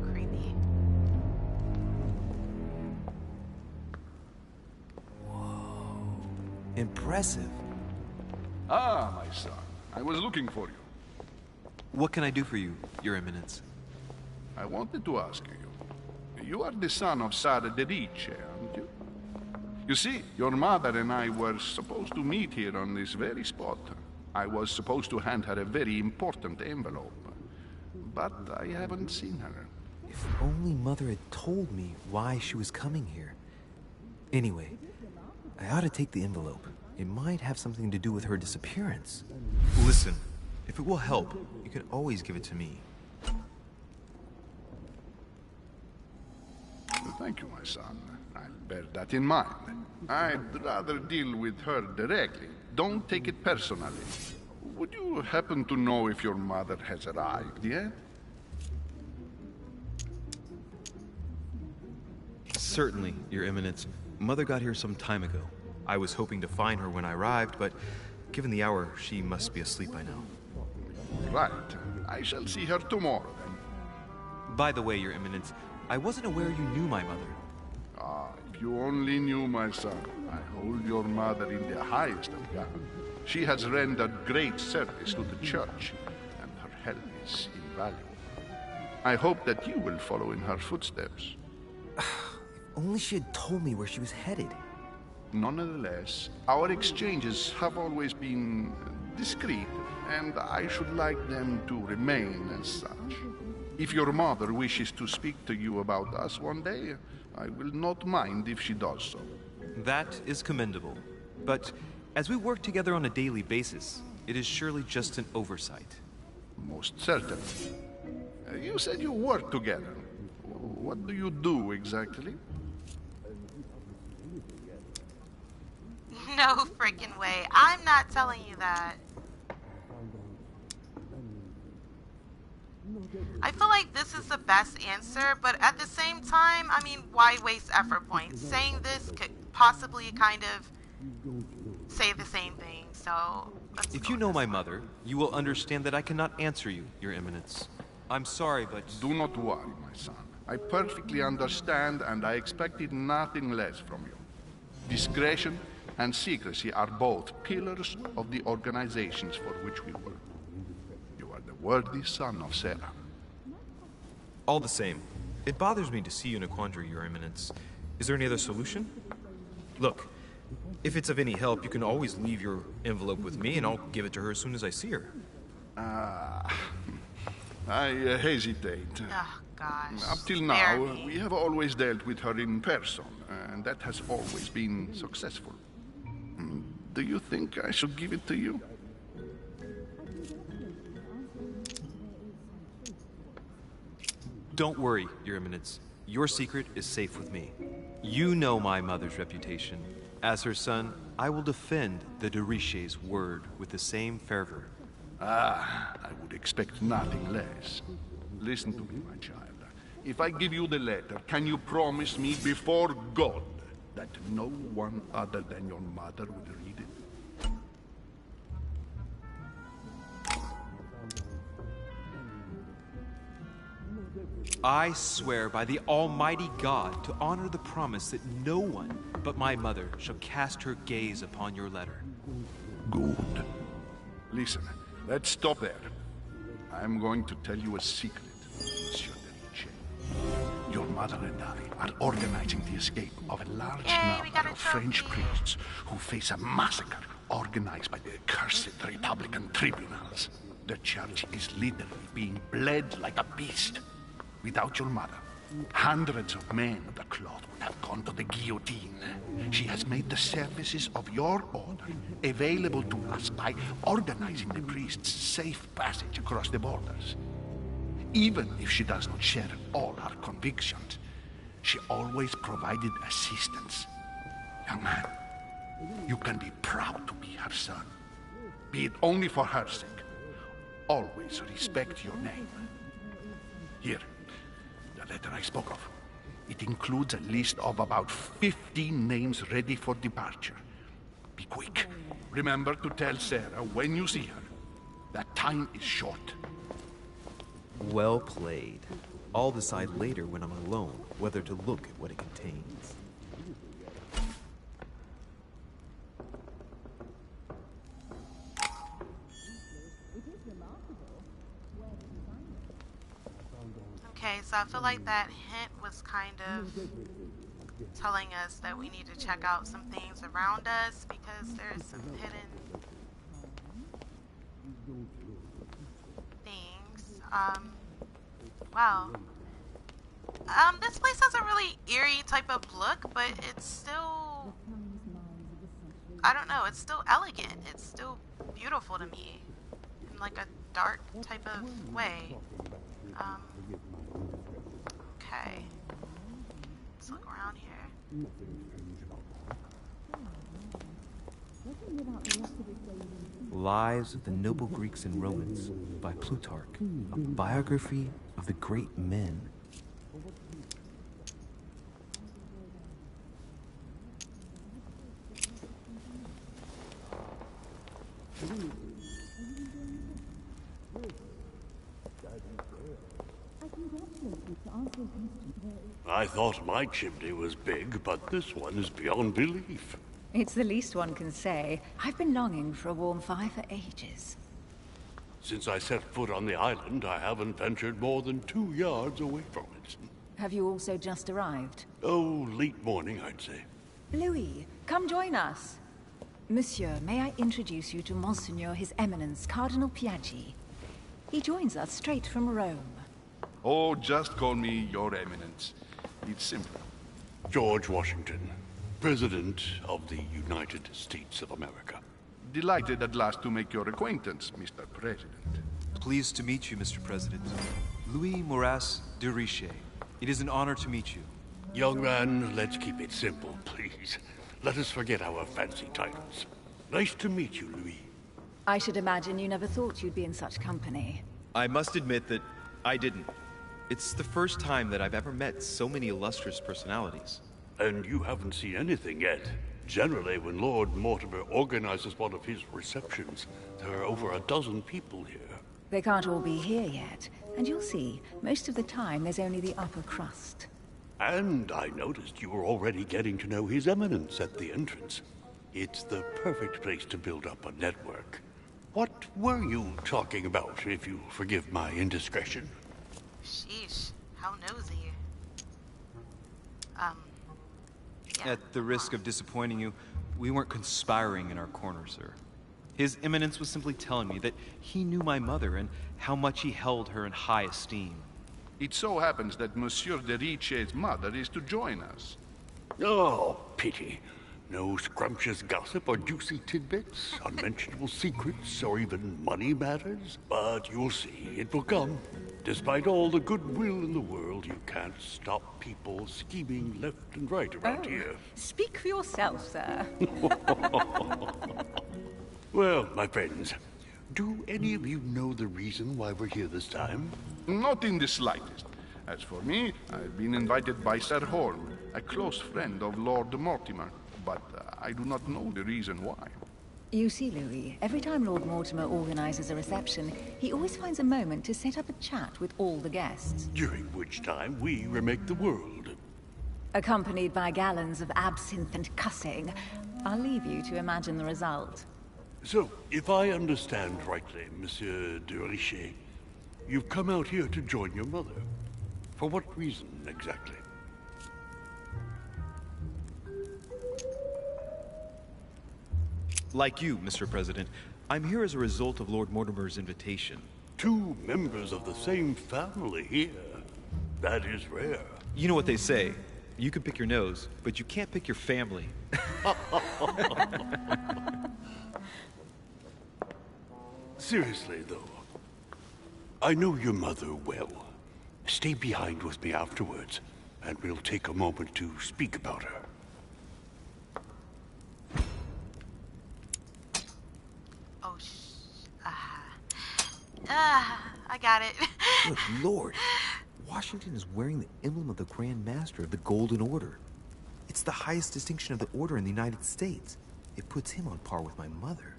Creepy. Impressive. Ah, my son. I was looking for you. What can I do for you, Your Eminence? I wanted to ask you. You are the son of Sara de Riche, aren't you? You see, your mother and I were supposed to meet here on this very spot. I was supposed to hand her a very important envelope. But I haven't seen her. If only Mother had told me why she was coming here. Anyway, I ought to take the envelope. It might have something to do with her disappearance. Listen, if it will help, you can always give it to me. Thank you, my son. I'll bear that in mind. I'd rather deal with her directly. Don't take it personally. Would you happen to know if your mother has arrived yet? Certainly, Your Eminence. Mother got here some time ago. I was hoping to find her when I arrived, but given the hour, she must be asleep by now. Right. I shall see her tomorrow, then. By the way, Your Eminence, I wasn't aware you knew my mother. Ah, if you only knew, my son. I hold your mother in the highest regard. She has rendered great service to the church, and her help is invaluable. I hope that you will follow in her footsteps. Only she had told me where she was headed. Nonetheless, our exchanges have always been discreet, and I should like them to remain as such. If your mother wishes to speak to you about us one day, I will not mind if she does so. That is commendable. But as we work together on a daily basis, it is surely just an oversight. Most certainly. You said you work together. What do you do exactly? No freaking way. I'm not telling you that. I feel like this is the best answer, but at the same time, I mean, why waste effort points? Saying this could possibly kind of say the same thing, so let's If go you with know this my one. mother, you will understand that I cannot answer you, Your Eminence. I'm sorry, but... Do not worry, my son. I perfectly understand, and I expected nothing less from you. Discretion and secrecy are both pillars of the organizations for which we work. You are the worthy son of Sarah. All the same, it bothers me to see you in a quandary, Your Eminence. Is there any other solution? Look, if it's of any help, you can always leave your envelope with me, and I'll give it to her as soon as I see her. I hesitate. Oh, gosh. Up till Spare now, me. we have always dealt with her in person, and that has always been successful. Do you think I should give it to you? Don't worry, Your Eminence. Your secret is safe with me. You know my mother's reputation. As her son, I will defend the de Richet's word with the same fervor. I would expect nothing less. Listen to me, my child. If I give you the letter, can you promise me before God that no one other than your mother will read it? I swear by the Almighty God to honor the promise that no one but my mother shall cast her gaze upon your letter. Good. Listen, let's stop there. I'm going to tell you a secret, Monsieur de Richet. Your mother and I are organizing the escape of a large Yay, we got number a of French trophy. priests who face a massacre organized by the accursed Republican tribunals. The church is literally being bled like a beast. Without your mother, hundreds of men of the cloth would have gone to the guillotine. She has made the services of your order available to us by organizing the priests' safe passage across the borders. Even if she does not share all our convictions, she always provided assistance. Young man, you can be proud to be her son. Be it only for her sake. Always respect your name. Here, the letter I spoke of. It includes a list of about 15 names ready for departure. Be quick. Remember to tell Sarah when you see her that time is short. Well played. I'll decide later when I'm alone whether to look at what it contains. Okay, so I feel like that hint was kind of telling us that we need to check out some things around us because there's some hidden things. Wow. This place has a really eerie type of look, but it's still, I don't know, it's still elegant. It's still beautiful to me in like a dark type of way. Okay. Let's look around here. Lives of the Noble Greeks and Romans by Plutarch, a biography of the great men. I thought my chimney was big, but this one is beyond belief. It's the least one can say. I've been longing for a warm fire for ages. Since I set foot on the island, I haven't ventured more than 2 yards away from it. Have you also just arrived? Oh, late morning, I'd say. Louis, come join us. Monsieur, may I introduce you to Monseigneur His Eminence, Cardinal Piaggi. He joins us straight from Rome. Oh, just call me Your Eminence. It's simple. George Washington, President of the United States of America. Delighted at last to make your acquaintance, Mr. President. Pleased to meet you, Mr. President. Louis Moras de Riche. It is an honor to meet you. Young man, let's keep it simple, please. Let us forget our fancy titles. Nice to meet you, Louis. I should imagine you never thought you'd be in such company. I must admit that I didn't. It's the first time that I've ever met so many illustrious personalities. And you haven't seen anything yet. Generally, when Lord Mortimer organizes one of his receptions, there are over a dozen people here. They can't all be here yet, and you'll see, most of the time there's only the upper crust. And I noticed you were already getting to know His Eminence at the entrance. It's the perfect place to build up a network. What were you talking about, if you forgive my indiscretion? Sheesh, how nosy. Yeah. At the risk of disappointing you, we weren't conspiring in our corner, sir. His Eminence was simply telling me that he knew my mother and how much he held her in high esteem. It so happens that Monsieur de Riche's mother is to join us. Oh, pity. No scrumptious gossip or juicy tidbits, unmentionable secrets, or even money matters. But you'll see, it will come. Despite all the goodwill in the world, you can't stop people scheming left and right around here. Speak for yourself, sir. Well, my friends, do any of you know the reason why we're here this time? Not in the slightest. As for me, I've been invited by Sir Holm, a close friend of Lord Mortimer, but I do not know the reason why. You see, Louis, every time Lord Mortimer organizes a reception, he always finds a moment to set up a chat with all the guests. During which time we remake the world. Accompanied by gallons of absinthe and cussing. I'll leave you to imagine the result. So, if I understand rightly, Monsieur de Riche, you've come out here to join your mother. For what reason, exactly? Like you, Mr. President, I'm here as a result of Lord Mortimer's invitation. Two members of the same family here. That is rare. You know what they say. You can pick your nose, but you can't pick your family. Seriously, though, I know your mother well. Stay behind with me afterwards, and we'll take a moment to speak about her. Oh, I got it. Good lord. Washington is wearing the emblem of the Grand Master of the Golden Order. It's the highest distinction of the Order in the United States. It puts him on par with my mother.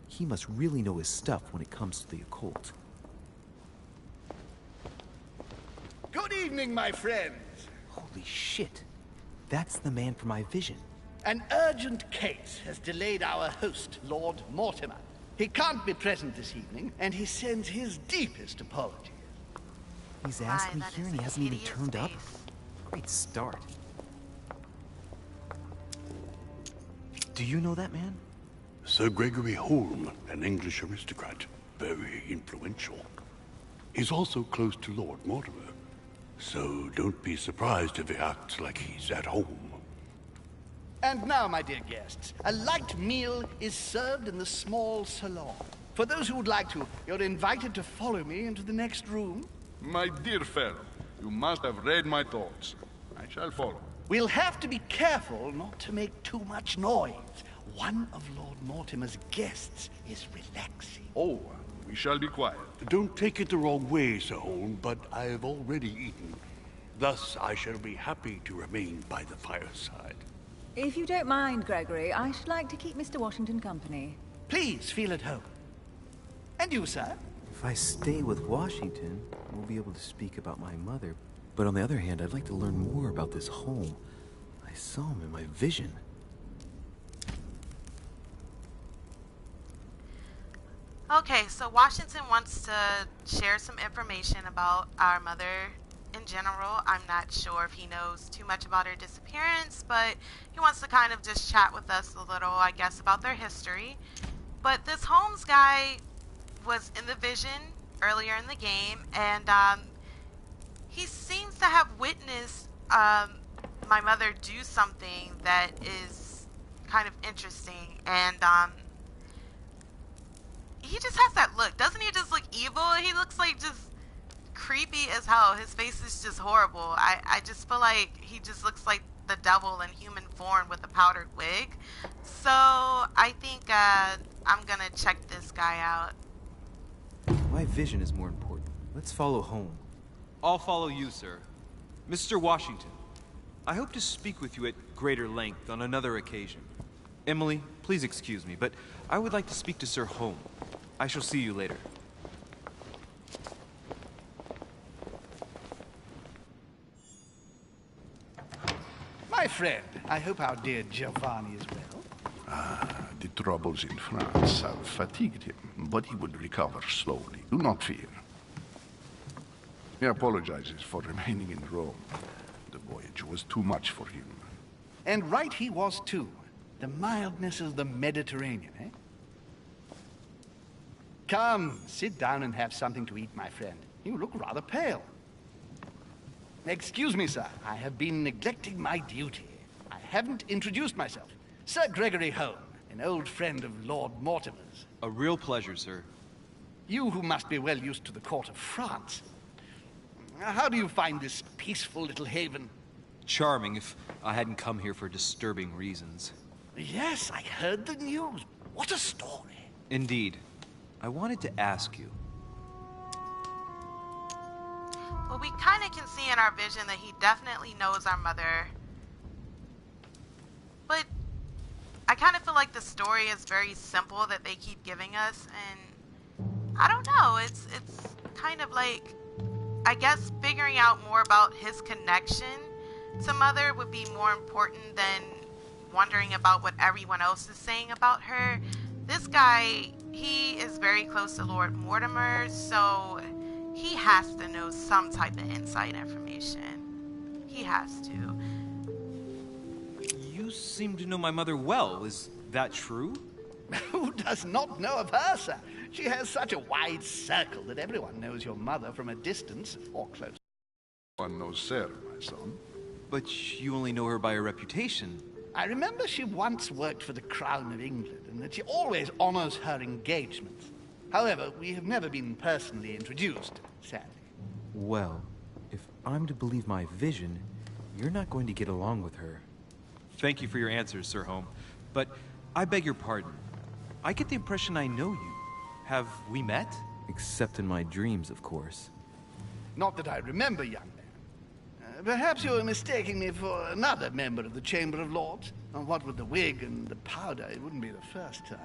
He must really know his stuff when it comes to the occult. Good evening, my friends. Holy shit. That's the man for my vision. An urgent case has delayed our host, Lord Mortimer. He can't be present this evening, and he sends his deepest apologies. He's asked me here and he hasn't even turned up? Great start. Do you know that man? Sir Gregory Holm, an English aristocrat, very influential. He's also close to Lord Mortimer, so don't be surprised if he acts like he's at home. And now, my dear guests, a light meal is served in the small salon. For those who would like to, you're invited to follow me into the next room. My dear fellow, you must have read my thoughts. I shall follow. We'll have to be careful not to make too much noise. One of Lord Mortimer's guests is relaxing. Oh, we shall be quiet. Don't take it the wrong way, Sir Holm, but I have already eaten. Thus, I shall be happy to remain by the fireside. If you don't mind, Gregory, I should like to keep Mr. Washington company. Please feel at home. And you, sir? If I stay with Washington, we'll be able to speak about my mother. But on the other hand, I'd like to learn more about this home. I saw him in my vision. Okay, so Washington wants to share some information about our mother in general. I'm not sure if he knows too much about her disappearance, but he wants to kind of just chat with us a little, I guess, about their history. But this Holmes guy was in the vision earlier in the game, and he seems to have witnessed my mother do something that is kind of interesting, and he just has that look. Doesn't he just look evil? He looks like just creepy as hell. His face is just horrible. I just feel like he just looks like the devil in human form with a powdered wig. So I think I'm gonna check this guy out. My vision is more important. Let's follow home. I'll follow you, sir. Mr. Washington, I hope to speak with you at greater length on another occasion. Emily, please excuse me, but I would like to speak to Sir Home. I shall see you later. My friend, I hope our dear Giovanni is well. The troubles in France have fatigued him, but he will recover slowly. Do not fear. He apologizes for remaining in Rome. The voyage was too much for him. And right he was too. The mildness of the Mediterranean, eh? Come, sit down and have something to eat, my friend. You look rather pale. Excuse me, sir. I have been neglecting my duty. I haven't introduced myself. Sir Gregory Home, an old friend of Lord Mortimer's. A real pleasure, sir. You who must be well used to the court of France. How do you find this peaceful little haven? Charming if I hadn't come here for disturbing reasons. Yes, I heard the news. What a story. Indeed. I wanted to ask you. Well, we kind of can see in our vision that he definitely knows our mother. But I kind of feel like the story is very simple that they keep giving us, and I don't know, it's kind of like, I guess figuring out more about his connection to mother would be more important than wondering about what everyone else is saying about her. This guy, he is very close to Lord Mortimer, so he has to know some type of inside information. He has to. You seem to know my mother well. Is that true? Who does not know of her, sir? She has such a wide circle that everyone knows your mother from a distance or close. One knows Sarah, my son. But you only know her by her reputation. I remember she once worked for the Crown of England and that she always honors her engagements. However, we have never been personally introduced, sadly. Well, if I'm to believe my vision, you're not going to get along with her. Thank you for your answers, Sir Home. But I beg your pardon. I get the impression I know you. Have we met? Except in my dreams, of course. Not that I remember, young man. Perhaps you're mistaking me for another member of the Chamber of Lords. And what with the wig and the powder, it wouldn't be the first time.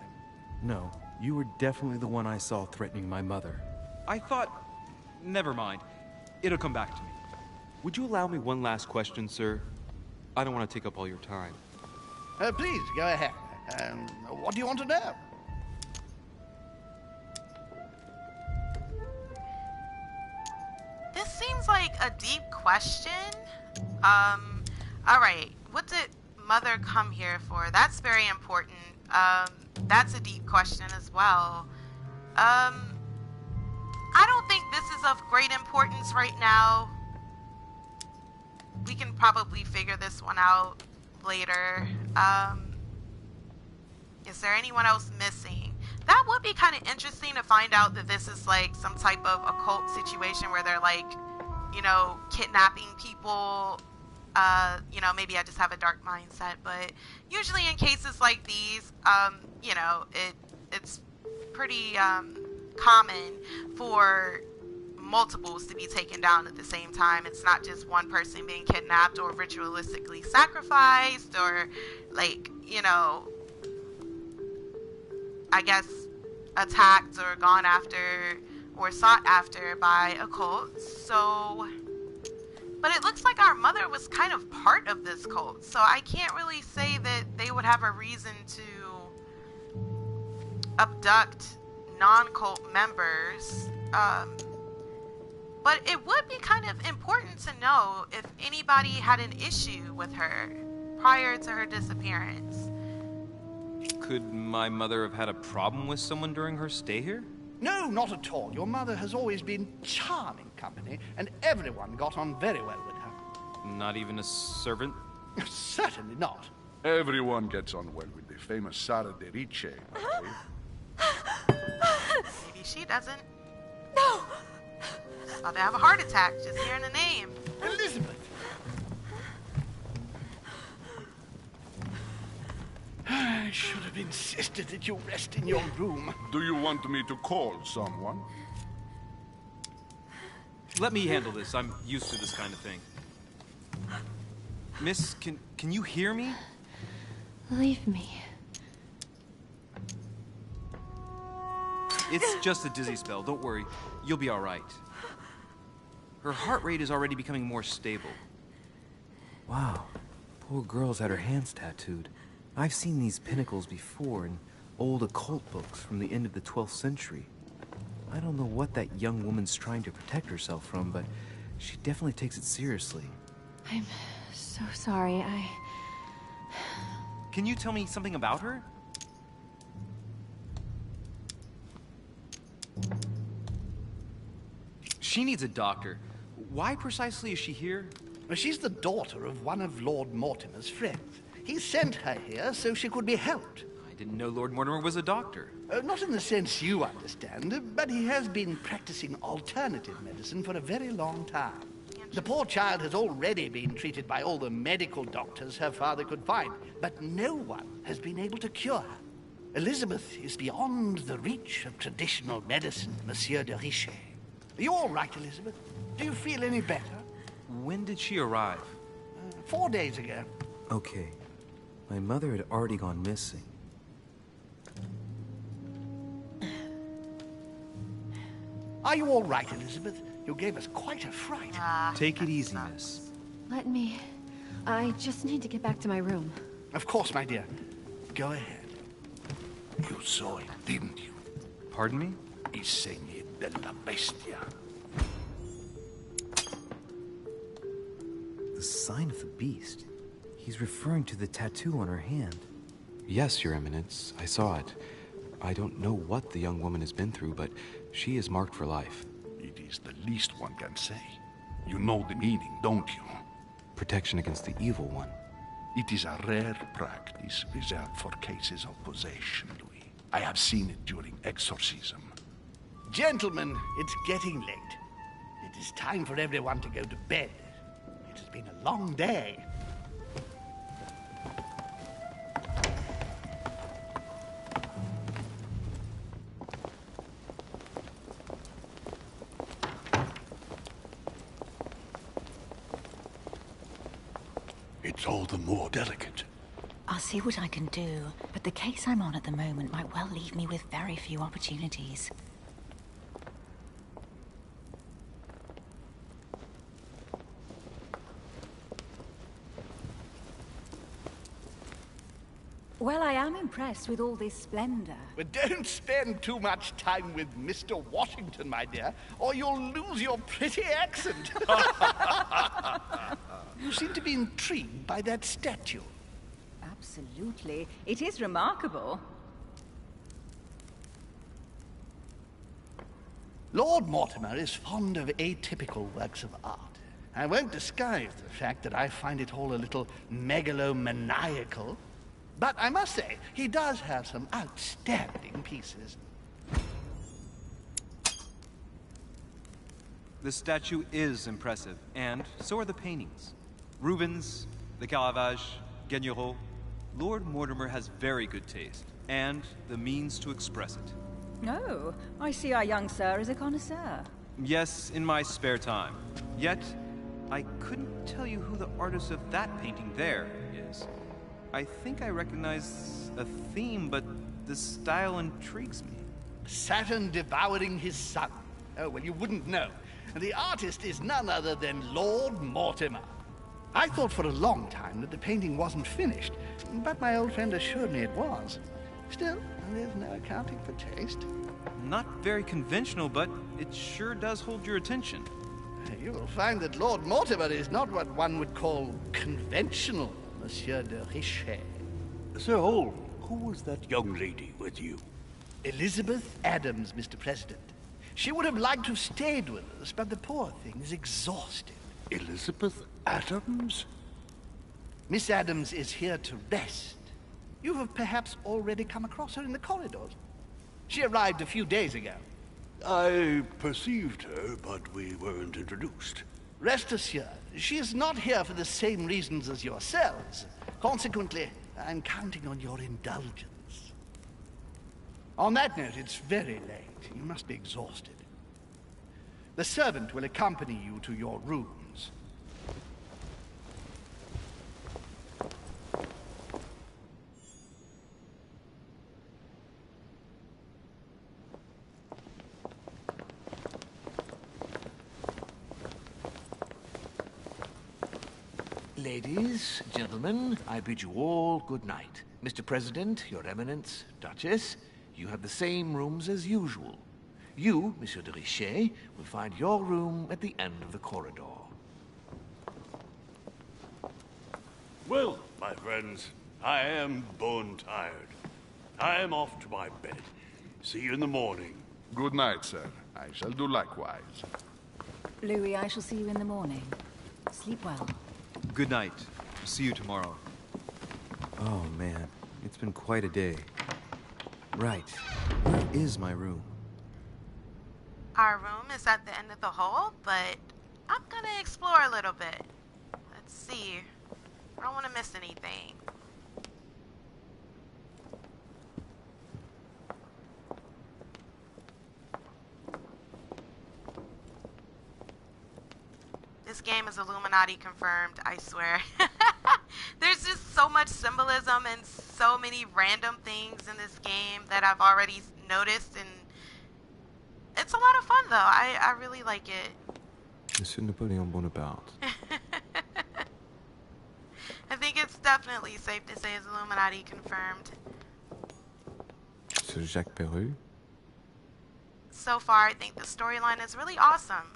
No, you were definitely the one I saw threatening my mother. I thought... Never mind. It'll come back to me. Would you allow me one last question, sir? I don't want to take up all your time. Please, go ahead. What do you want to know? This seems like a deep question. Alright, what did mother come here for? That's very important. That's a deep question as well. I don't think this is of great importance right now. We can probably figure this one out later. Is there anyone else missing? That would be kind of interesting to find out that this is like some type of occult situation where they're like, you know, kidnapping people. You know, maybe I just have a dark mindset, but usually in cases like these, you know, it's pretty common for multiples to be taken down at the same time. It's not just one person being kidnapped or ritualistically sacrificed or like, you know, I guess attacked or gone after or sought after by occults. So, but it looks like our mother was kind of part of this cult, so I can't really say that they would have a reason to abduct non-cult members. But it would be kind of important to know if anybody had an issue with her prior to her disappearance. Could my mother have had a problem with someone during her stay here? No, not at all. Your mother has always been charming company, and everyone got on very well with her. Not even a servant? Certainly not. Everyone gets on well with the famous Sara de Riche. Maybe she doesn't. No! About to have a heart attack just hearing the name. Elizabeth! I should have insisted that you rest in your room. Do you want me to call someone? Let me handle this. I'm used to this kind of thing. Miss, can you hear me? Leave me. It's just a dizzy spell. Don't worry. You'll be all right. Her heart rate is already becoming more stable. Wow. Poor girl's had her hands tattooed. I've seen these pinnacles before in old occult books from the end of the 12th century. I don't know what that young woman's trying to protect herself from, but she definitely takes it seriously. I'm so sorry. Can you tell me something about her? She needs a doctor. Why precisely is she here? Well, she's the daughter of one of Lord Mortimer's friends. He sent her here so she could be helped. I didn't know Lord Mortimer was a doctor. Not in the sense you understand, but he has been practicing alternative medicine for a very long time. The poor child has already been treated by all the medical doctors her father could find, but no one has been able to cure her. Elizabeth is beyond the reach of traditional medicine, Monsieur de Richet. Are you all right, Elizabeth? Do you feel any better? When did she arrive? 4 days ago. Okay. My mother had already gone missing. Are you all right, Elizabeth? You gave us quite a fright. Take it easy, miss. Let me... I just need to get back to my room. Of course, my dear. Go ahead. You saw it, didn't you? Pardon me? I segni della bestia. The sign of the beast. He's referring to the tattoo on her hand. Yes, Your Eminence. I saw it. I don't know what the young woman has been through, but she is marked for life. It is the least one can say. You know the meaning, don't you? Protection against the evil one. It is a rare practice reserved for cases of possession, Louis. I have seen it during exorcism. Gentlemen, it's getting late. It is time for everyone to go to bed. It has been a long day. It's all the more delicate. I'll see what I can do, but the case I'm on at the moment might well leave me with very few opportunities. Well, I am impressed with all this splendor. But don't spend too much time with Mr. Washington, my dear, or you'll lose your pretty accent. You seem to be intrigued by that statue. Absolutely. It is remarkable. Lord Mortimer is fond of atypical works of art. I won't disguise the fact that I find it all a little megalomaniacal. But I must say, he does have some outstanding pieces. The statue is impressive, and so are the paintings. Rubens, the Caravage, Guignero. Lord Mortimer has very good taste, and the means to express it. No, I see our young sir is a connoisseur. Yes, in my spare time. Yet, I couldn't tell you who the artist of that painting there is. I think I recognize a theme, but the style intrigues me. Saturn devouring his son. Oh, well, you wouldn't know. The artist is none other than Lord Mortimer. I thought for a long time that the painting wasn't finished, but my old friend assured me it was. Still, there's no accounting for taste. Not very conventional, but it sure does hold your attention. You will find that Lord Mortimer is not what one would call conventional, Monsieur de Richet. Sir Holm, who was that young lady with you? Elizabeth Adams, Mr. President. She would have liked to have stayed with us, but the poor thing is exhausted. Elizabeth Adams? Miss Adams is here to rest. You have perhaps already come across her in the corridors. She arrived a few days ago. I perceived her, but we weren't introduced. Rest assured, she is not here for the same reasons as yourselves. Consequently, I'm counting on your indulgence. On that note, it's very late. You must be exhausted. The servant will accompany you to your rooms. Ladies, gentlemen, I bid you all good night. Mr. President, Your Eminence, Duchess, you have the same rooms as usual. You, Monsieur de Richet, will find your room at the end of the corridor. Well, my friends, I am bone tired. I am off to my bed. See you in the morning. Good night, sir. I shall do likewise. Louis, I shall see you in the morning. Sleep well. Good night. See you tomorrow. Oh, man. It's been quite a day. Right. Where is my room? Our room is at the end of the hall, but I'm gonna explore a little bit. Let's see. I don't want to miss anything. This game is Illuminati confirmed, I swear. There's just so much symbolism and so many random things in this game that I've already noticed, and it's a lot of fun though. I really like it. Monsieur Napoleon Bonaparte. I think it's definitely safe to say it's Illuminati confirmed. Monsieur Jacques Perru. So far, I think the storyline is really awesome.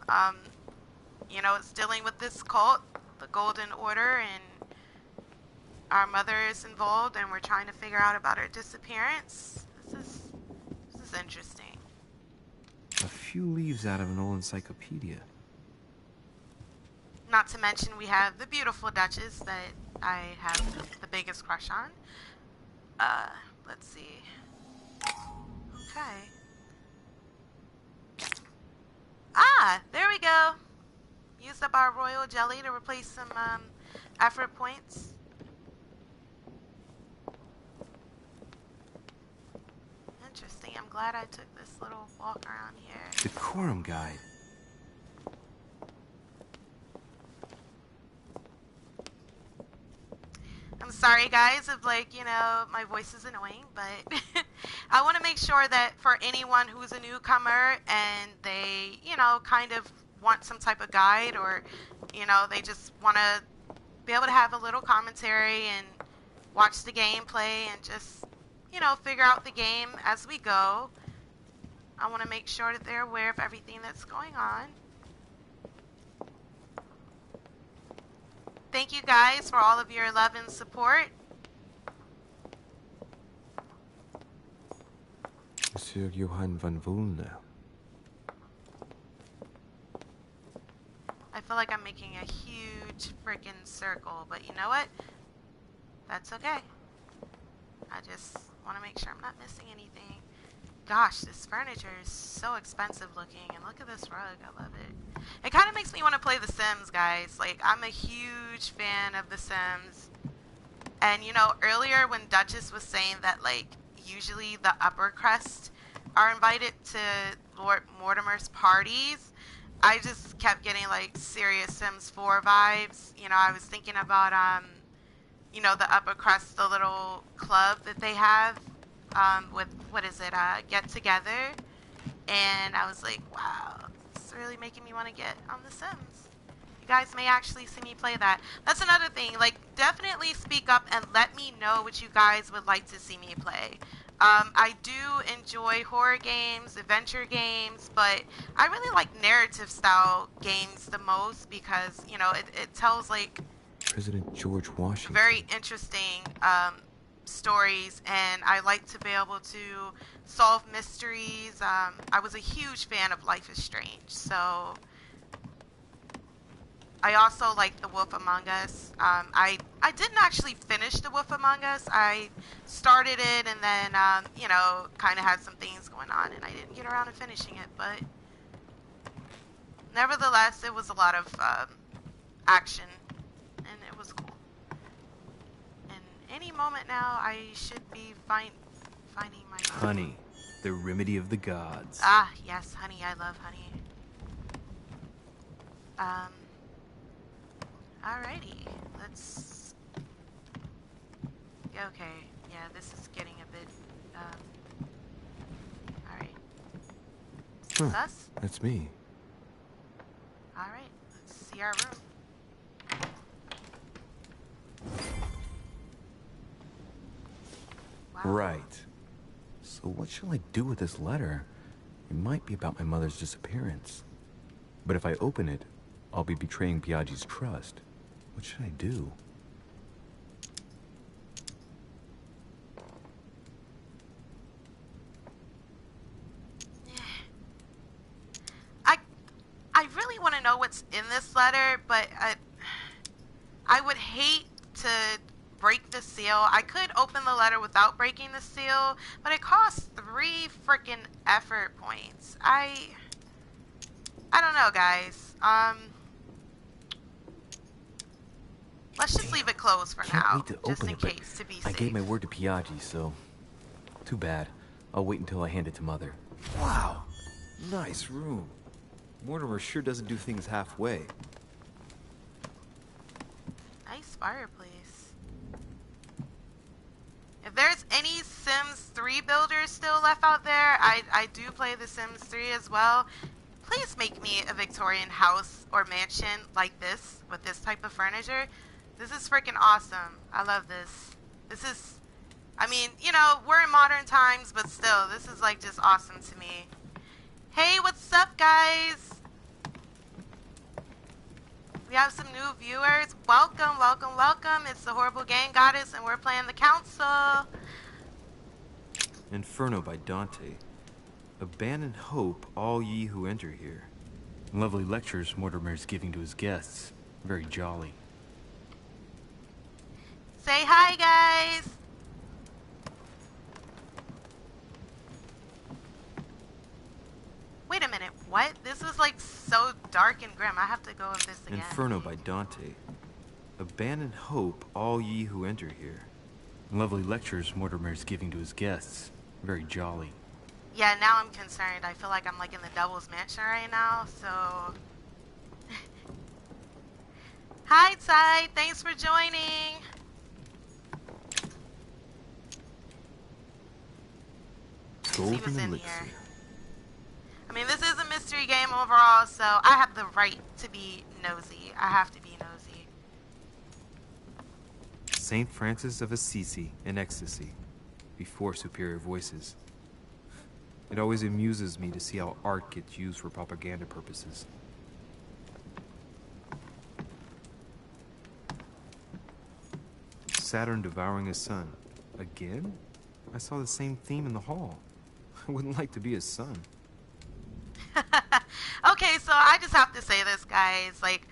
You know, it's dealing with this cult, the Golden Order, and our mother is involved, and we're trying to figure out about her disappearance. This is interesting. A few leaves out of an old encyclopedia. Not to mention we have the beautiful Duchess that I have the biggest crush on. Let's see. Okay. Ah, there we go. Used up our royal jelly to replace some effort points. Interesting. I'm glad I took this little walk around here. Decorum guide. I'm sorry guys if, like, you know, my voice is annoying, but I want to make sure that for anyone who's a newcomer and they, you know, kind of want some type of guide, or, you know, they just want to be able to have a little commentary and watch the gameplay and just, you know, figure out the game as we go. I want to make sure that they're aware of everything that's going on. Thank you guys for all of your love and support. Monsieur Johann van Vulner. I feel like I'm making a huge freaking circle, but you know what? That's okay. I just want to make sure I'm not missing anything. Gosh, this furniture is so expensive looking, and look at this rug. I love it. It kind of makes me want to play The Sims, guys. Like, I'm a huge fan of The Sims. And, you know, earlier when Duchess was saying that, like, usually the upper crust are invited to Lord Mortimer's parties, I just kept getting, like, serious Sims 4 vibes. You know, I was thinking about, you know, the upper crust, the little club that they have with, what is it, Get Together. And I was like, wow, it's really making me want to get on The Sims. You guys may actually see me play that. That's another thing. Like, definitely speak up and let me know what you guys would like to see me play. I do enjoy horror games, adventure games, but I really like narrative style games the most because, you know, it tells, like, President George Washington. very interesting stories, and I like to be able to solve mysteries. I was a huge fan of Life is Strange, so I also like The Wolf Among Us. I didn't actually finish The Wolf Among Us. I started it and then, you know, kind of had some things going on, and I didn't get around to finishing it, but nevertheless, it was a lot of action, and it was cool. And any moment now, I should be finding my Honey, the remedy of the gods. Ah, yes, honey. I love honey. Alrighty. Let's... Okay. Yeah, this is getting a bit, alright. Is this us? That's me. Alright. Let's see our room. Wow. Right. So what shall I do with this letter? It might be about my mother's disappearance. But if I open it, I'll be betraying Piaggi's trust. What should I do? I really want to know what's in this letter, but I would hate to break the seal. I could open the letter without breaking the seal, but it costs 3 freaking effort points. I don't know, guys. Let's just leave it closed for Can't now, wait to just open in it, but case, to be I safe. gave my word to Piaggi, so too bad. I'll wait until I hand it to Mother. Wow, nice room. Mortimer sure doesn't do things halfway. Nice fireplace. If there's any Sims 3 builders still left out there, I do play The Sims 3 as well. Please make me a Victorian house or mansion like this, with this type of furniture. This is freaking awesome. I love this. This is, I mean, you know, we're in modern times, but still, this is like just awesome to me. Hey, what's up, guys? We have some new viewers. Welcome, welcome, welcome. It's the Horrible Game Goddess, and we're playing the Council. Inferno by Dante. Abandon hope, all ye who enter here. Lovely lectures Mortimer's giving to his guests. Very jolly. Say hi, guys. Wait a minute, what? This was like so dark and grim. I have to go with this again. Inferno by Dante. Abandon hope, all ye who enter here. Lovely lectures Mortimer's giving to his guests. Very jolly. Yeah, now I'm concerned. I feel like I'm like in the Devil's Mansion right now, so... Hi, Ty. Thanks for joining. Golden what's in elixir. here. I mean, this is a mystery game overall, so I have the right to be nosy. I have to be nosy. Saint Francis of Assisi in ecstasy, before superior voices. It always amuses me to see how art gets used for propaganda purposes. Saturn devouring his sun. Again? I saw the same theme in the hall. I wouldn't like to be his son. Okay, so I just have to say this, guys. Like,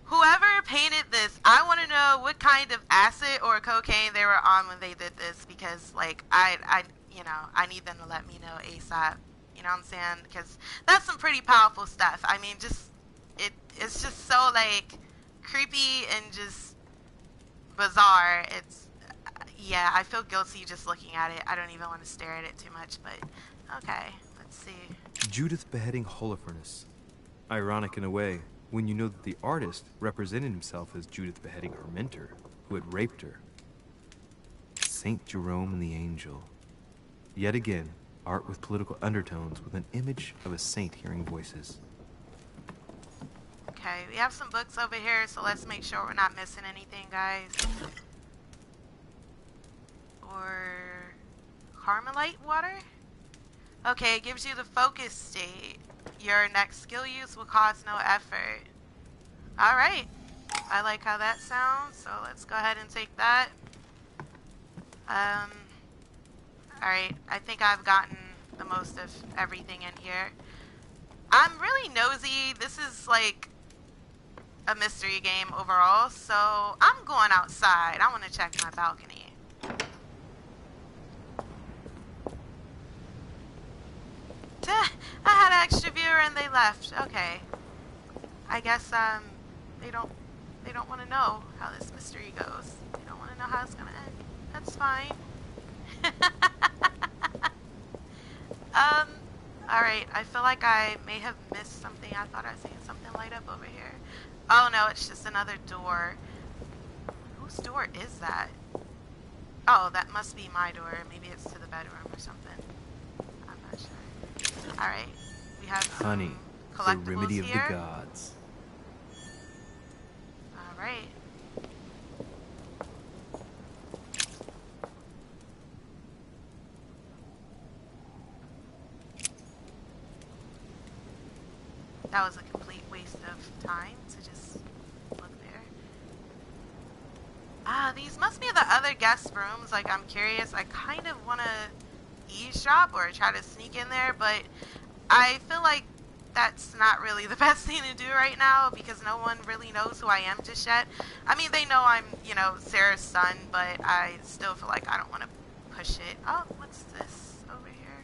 whoever painted this, I want to know what kind of acid or cocaine they were on when they did this, because, like, I need them to let me know ASAP. You know what I'm saying? Because that's some pretty powerful stuff. I mean, it's just so, like, creepy and just bizarre. It's, yeah, I feel guilty just looking at it. I don't even want to stare at it too much, but okay, let's see. Judith beheading Holofernes. Ironic in a way, when you know that the artist represented himself as Judith beheading her mentor, who had raped her. Saint Jerome and the Angel. Yet again, art with political undertones with an image of a saint hearing voices. Okay, we have some books over here, so let's make sure we're not missing anything, guys. Or Carmelite water? Okay, it gives you the focus state. Your next skill use will cost no effort. Alright. I like how that sounds, so let's go ahead and take that. Um, alright, I think I've gotten the most of everything in here. I'm really nosy. This is like a mystery game overall, so I'm going outside. I want to check my balcony. I had an extra viewer and they left. Okay. I guess they don't want to know how this mystery goes. They don't want to know how it's gonna end. That's fine. Alright, I feel like I may have missed something. I thought I seen something light up over here. Oh no, it's just another door. Whose door is that? Oh, that must be my door. Maybe it's to the bedroom or something. I'm not sure. Alright, we have some Honey, the collectibles remedy of here. the gods. Alright. That was a complete waste of time to just look there. Ah, these must be the other guest rooms. Like, I'm curious. I kind of want to eavesdrop or try to sneak in there, but I feel like that's not really the best thing to do right now because no one really knows who I am just yet. I mean, they know I'm, you know, Sarah's son, but I still feel like I don't want to push it. Oh, what's this over here?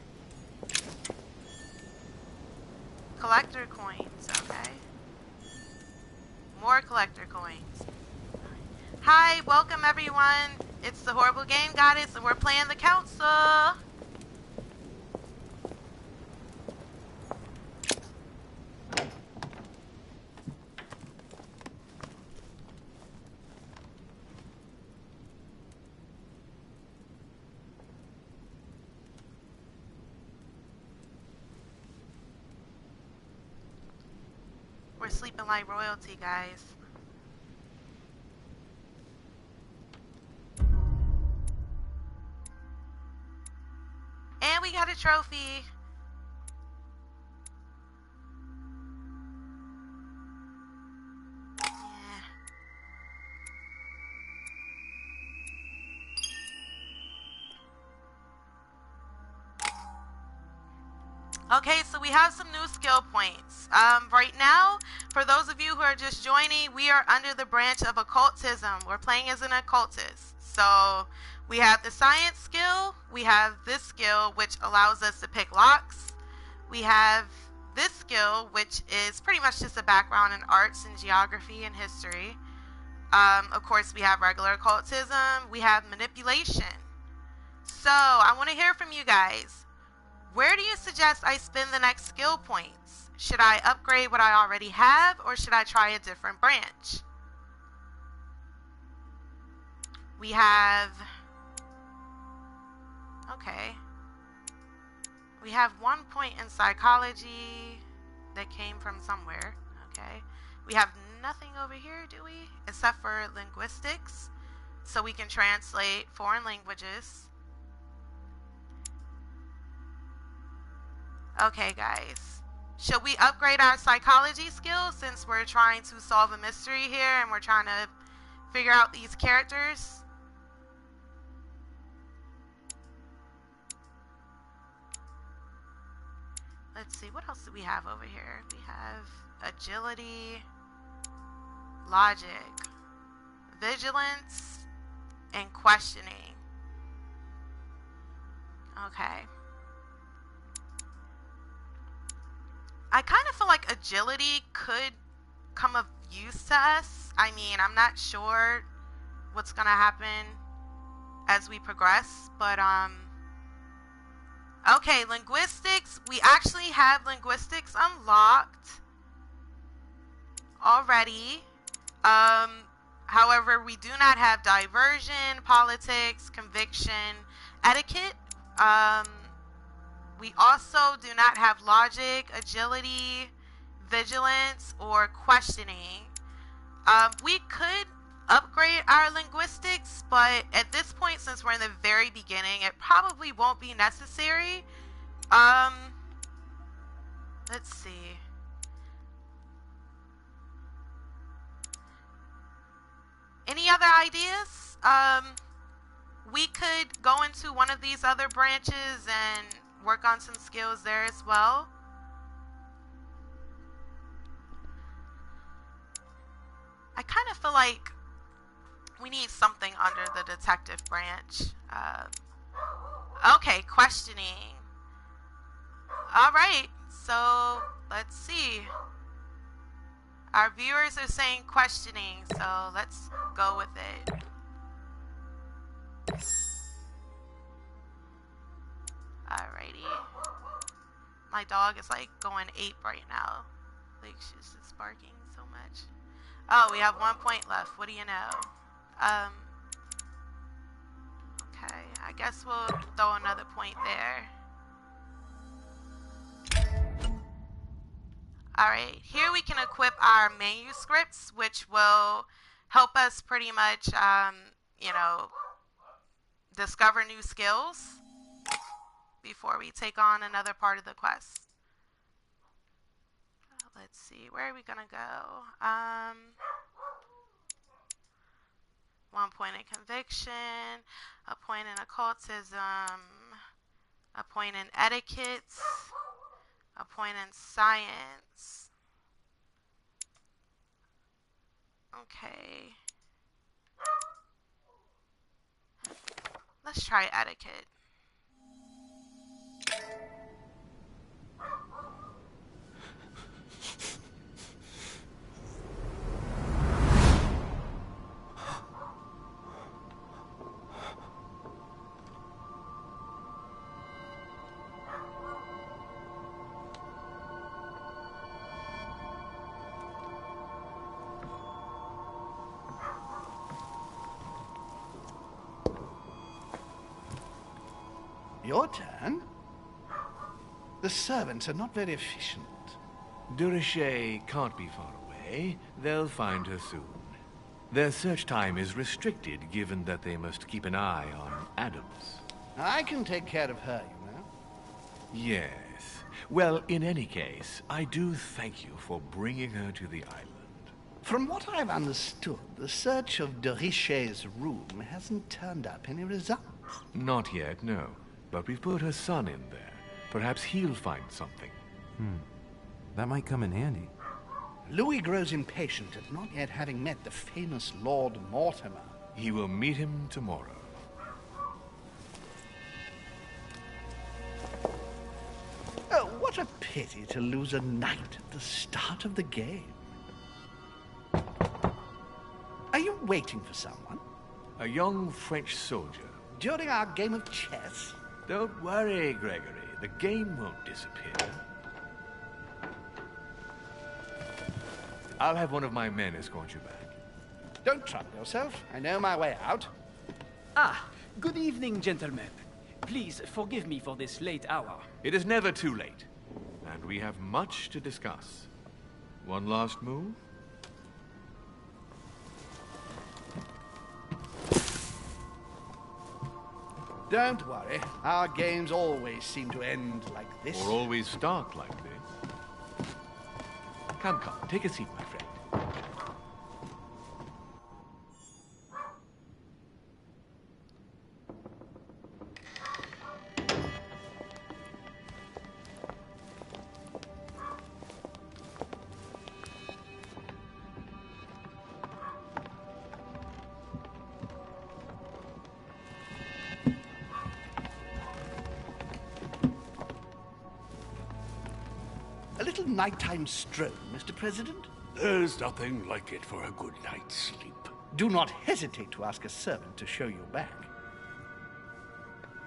Collector coins, okay. More collector coins. Hi, welcome everyone. It's the Horrible Game Goddess and we're playing the Council. We're sleeping like royalty, guys. And we got a trophy. Yeah. Okay, so we have some new skill points. Right now, for those of you who are just joining, we are under the branch of occultism. We're playing as an occultist. So we have the science skill. We have this skill, which allows us to pick locks. We have this skill, which is pretty much just a background in arts and geography and history. Of course, we have regular occultism. We have manipulation. So I want to hear from you guys. Where do you suggest I spend the next skill points? Should I upgrade what I already have, or should I try a different branch? We have... Okay. We have 1 point in psychology that came from somewhere. Okay. We have nothing over here, do we? Except for linguistics. So we can translate foreign languages. Okay, guys. Should we upgrade our psychology skills since we're trying to solve a mystery here and we're trying to figure out these characters? Let's see, what else do we have over here? We have agility, logic, vigilance, and questioning. Okay. I kind of feel like agility could come of use to us. I mean, I'm not sure what's gonna happen as we progress, but okay, linguistics. We actually have linguistics unlocked already. However, we do not have diversion, politics, conviction, etiquette. We also do not have logic, agility, vigilance, or questioning. We could upgrade our linguistics, but at this point, since we're in the very beginning, it probably won't be necessary. Let's see. Any other ideas? we could go into one of these other branches and work on some skills there as well. I kind of feel like we need something under the detective branch. Okay, questioning. Alright, so let's see. Our viewers are saying questioning, so let's go with it. Alrighty. My dog is like going ape right now. Like she's just barking so much. Oh, we have 1 point left. What do you know? Okay, I guess we'll throw another point there. Alright, here we can equip our manuscripts, which will help us pretty much, you know, discover new skills before we take on another part of the quest. Let's see, where are we gonna go? 1 point in conviction, a point in occultism, a point in etiquette, a point in science. Okay. Let's try etiquette. Your turn? The servants are not very efficient. Durocher can't be far away. They'll find her soon. Their search time is restricted, given that they must keep an eye on Adams. I can take care of her, you know. Yes. Well, in any case, I do thank you for bringing her to the island. From what I've understood, the search of Durocher's room hasn't turned up any results. Not yet, no. But we've put her son in there. Perhaps he'll find something. That might come in handy. Louis grows impatient at not yet having met the famous Lord Mortimer. He will meet him tomorrow. Oh, what a pity to lose a knight at the start of the game. Are you waiting for someone? A young French soldier. During our game of chess? Don't worry, Gregory. The game won't disappear. I'll have one of my men escort you back. Don't trouble yourself. I know my way out. Ah, good evening, gentlemen. Please forgive me for this late hour. It is never too late, and we have much to discuss. One last move? Don't worry. Our games always seem to end like this. Or always start like this. Come, take a seat, my friend. Nighttime stroll, Mr. President? There's nothing like it for a good night's sleep. Do not hesitate to ask a servant to show you back.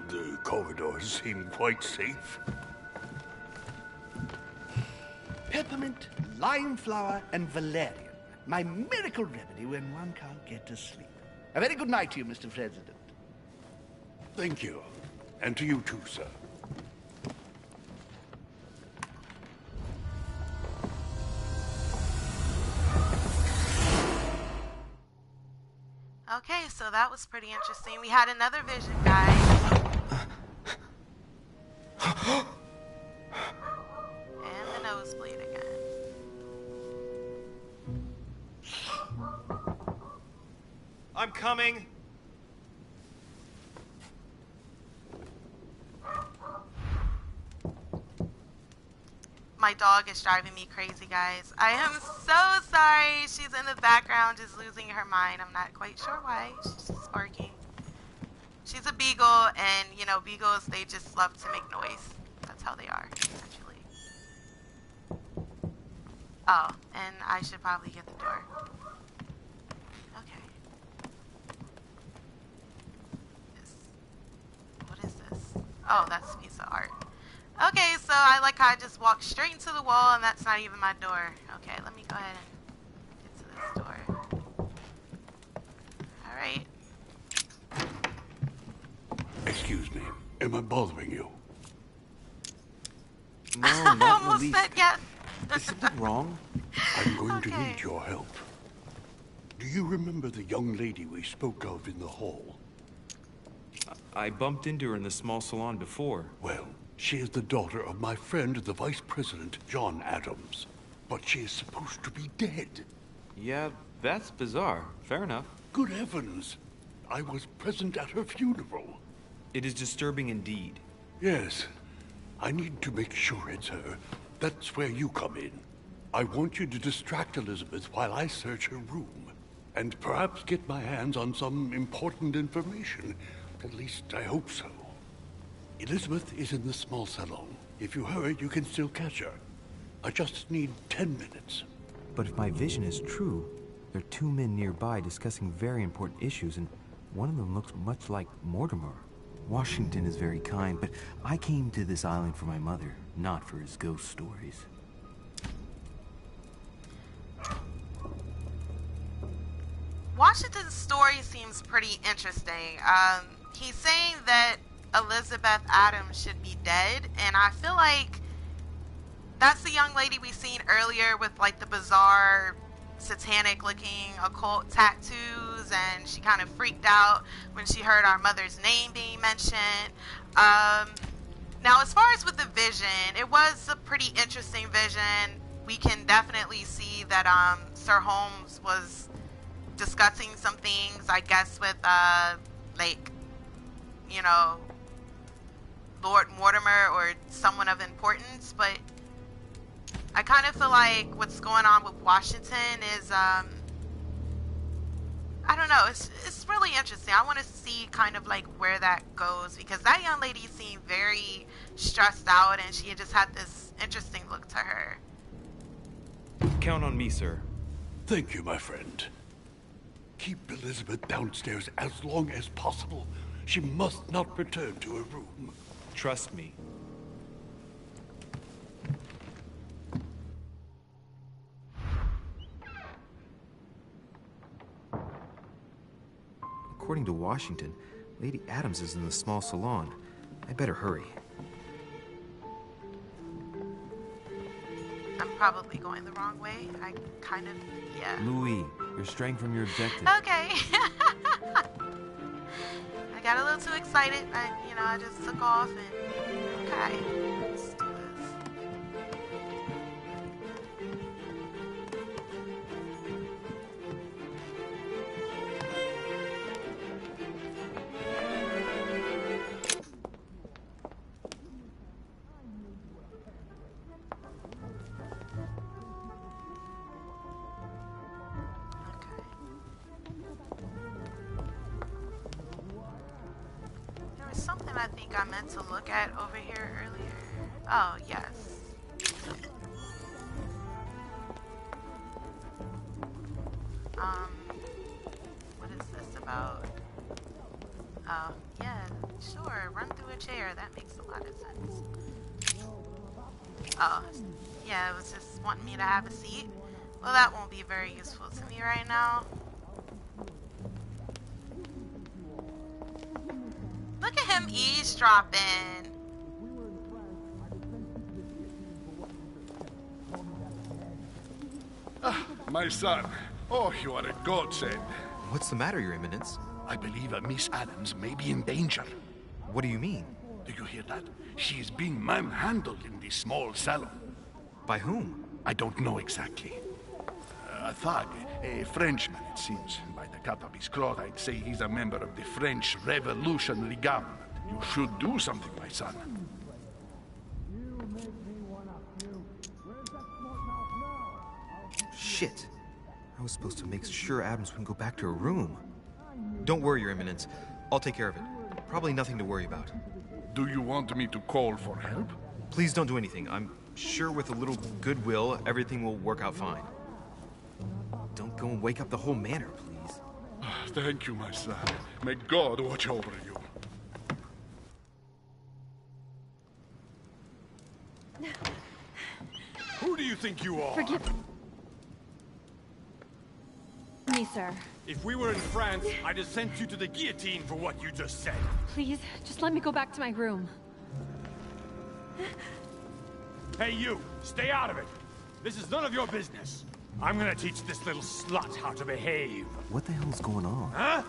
The corridors seem quite safe. Peppermint, lime flower, and valerian. My miracle remedy when one can't get to sleep. A very good night to you, Mr. President. Thank you. And to you too, sir. Okay, so that was pretty interesting. We had another vision, guys. And the nosebleed again. I'm coming. My dog is driving me crazy, guys. I am so sorry. She's in the background just losing her mind. I'm not quite sure why. She's just barking. She's a beagle, and, you know, beagles, they just love to make noise. That's how they are, essentially. Oh, and I should probably get the door. Okay. What is this? Oh, that's a piece of art. Okay, so I like how I just walked straight into the wall, and that's not even my door. Okay, let me go ahead and get to this door. Alright. Excuse me. Am I bothering you? No, not in the least. Said yes. Is something wrong? I'm going to need your help. Do you remember the young lady we spoke of in the hall? I bumped into her in the small salon before. Well, she is the daughter of my friend, the Vice President, John Adams. But she is supposed to be dead. Yeah, that's bizarre. Fair enough. Good heavens. I was present at her funeral. It is disturbing indeed. Yes. I need to make sure it's her. That's where you come in. I want you to distract Elizabeth while I search her room. And perhaps get my hands on some important information. At least, I hope so. Elizabeth is in the small salon. If you hurry, you can still catch her. I just need 10 minutes. But if my vision is true, there are two men nearby discussing very important issues, and one of them looks much like Mortimer. Washington is very kind, but I came to this island for my mother, not for his ghost stories. Washington's story seems pretty interesting. He's saying that Elizabeth Adams should be dead, and I feel like that's the young lady we seen earlier with like the bizarre satanic looking occult tattoos, and she kind of freaked out when she heard our mother's name being mentioned. Now as far as with the vision, it was a pretty interesting vision. We can definitely see that Sir Holmes was discussing some things, I guess, with like, you know, Lord Mortimer or someone of importance, but I kind of feel like what's going on with Washington is, I don't know, it's really interesting. I want to see kind of like where that goes, because that young lady seemed very stressed out, and she just had this interesting look to her. Count on me, sir. Thank you, my friend. Keep Elizabeth downstairs as long as possible. She must not return to her room. Trust me. According to Washington, Lady Adams is in the small salon. I better hurry. I'm probably going the wrong way. I kind of, yeah. Louis, you're straying from your objective. Okay. I got a little too excited, and you know, I just took off and, okay, let's do this. Something I think I meant to look at over here earlier. Oh, yes. What is this about? Oh, yeah, sure. Run through a chair. That makes a lot of sense. Oh, yeah, it was just wanting me to have a seat. Well, that won't be very useful to me right now. Look at him eavesdropping. Ah, my son. Oh, you are a godsend. What's the matter, Your Eminence? I believe Miss Adams may be in danger. What do you mean? Do you hear that? She is being manhandled in the small salon. By whom? I don't know exactly. A thug, a Frenchman, it seems. By the cut of his cloth, I'd say he's a member of the French Revolutionary Government. You should do something, my son. Shit. I was supposed to make sure Adams wouldn't go back to her room. Don't worry, Your Eminence. I'll take care of it. Probably nothing to worry about. Do you want me to call for help? Please don't do anything. I'm sure with a little goodwill, everything will work out fine. Don't go and wake up the whole manor, please. Thank you, my son. May God watch over you. Who do you think you are? Forgive me, sir. If we were in France, I'd have sent you to the guillotine for what you just said. Please, just let me go back to my room. Hey, you! Stay out of it! This is none of your business. I'm gonna teach this little slut how to behave. What the hell's going on? Huh?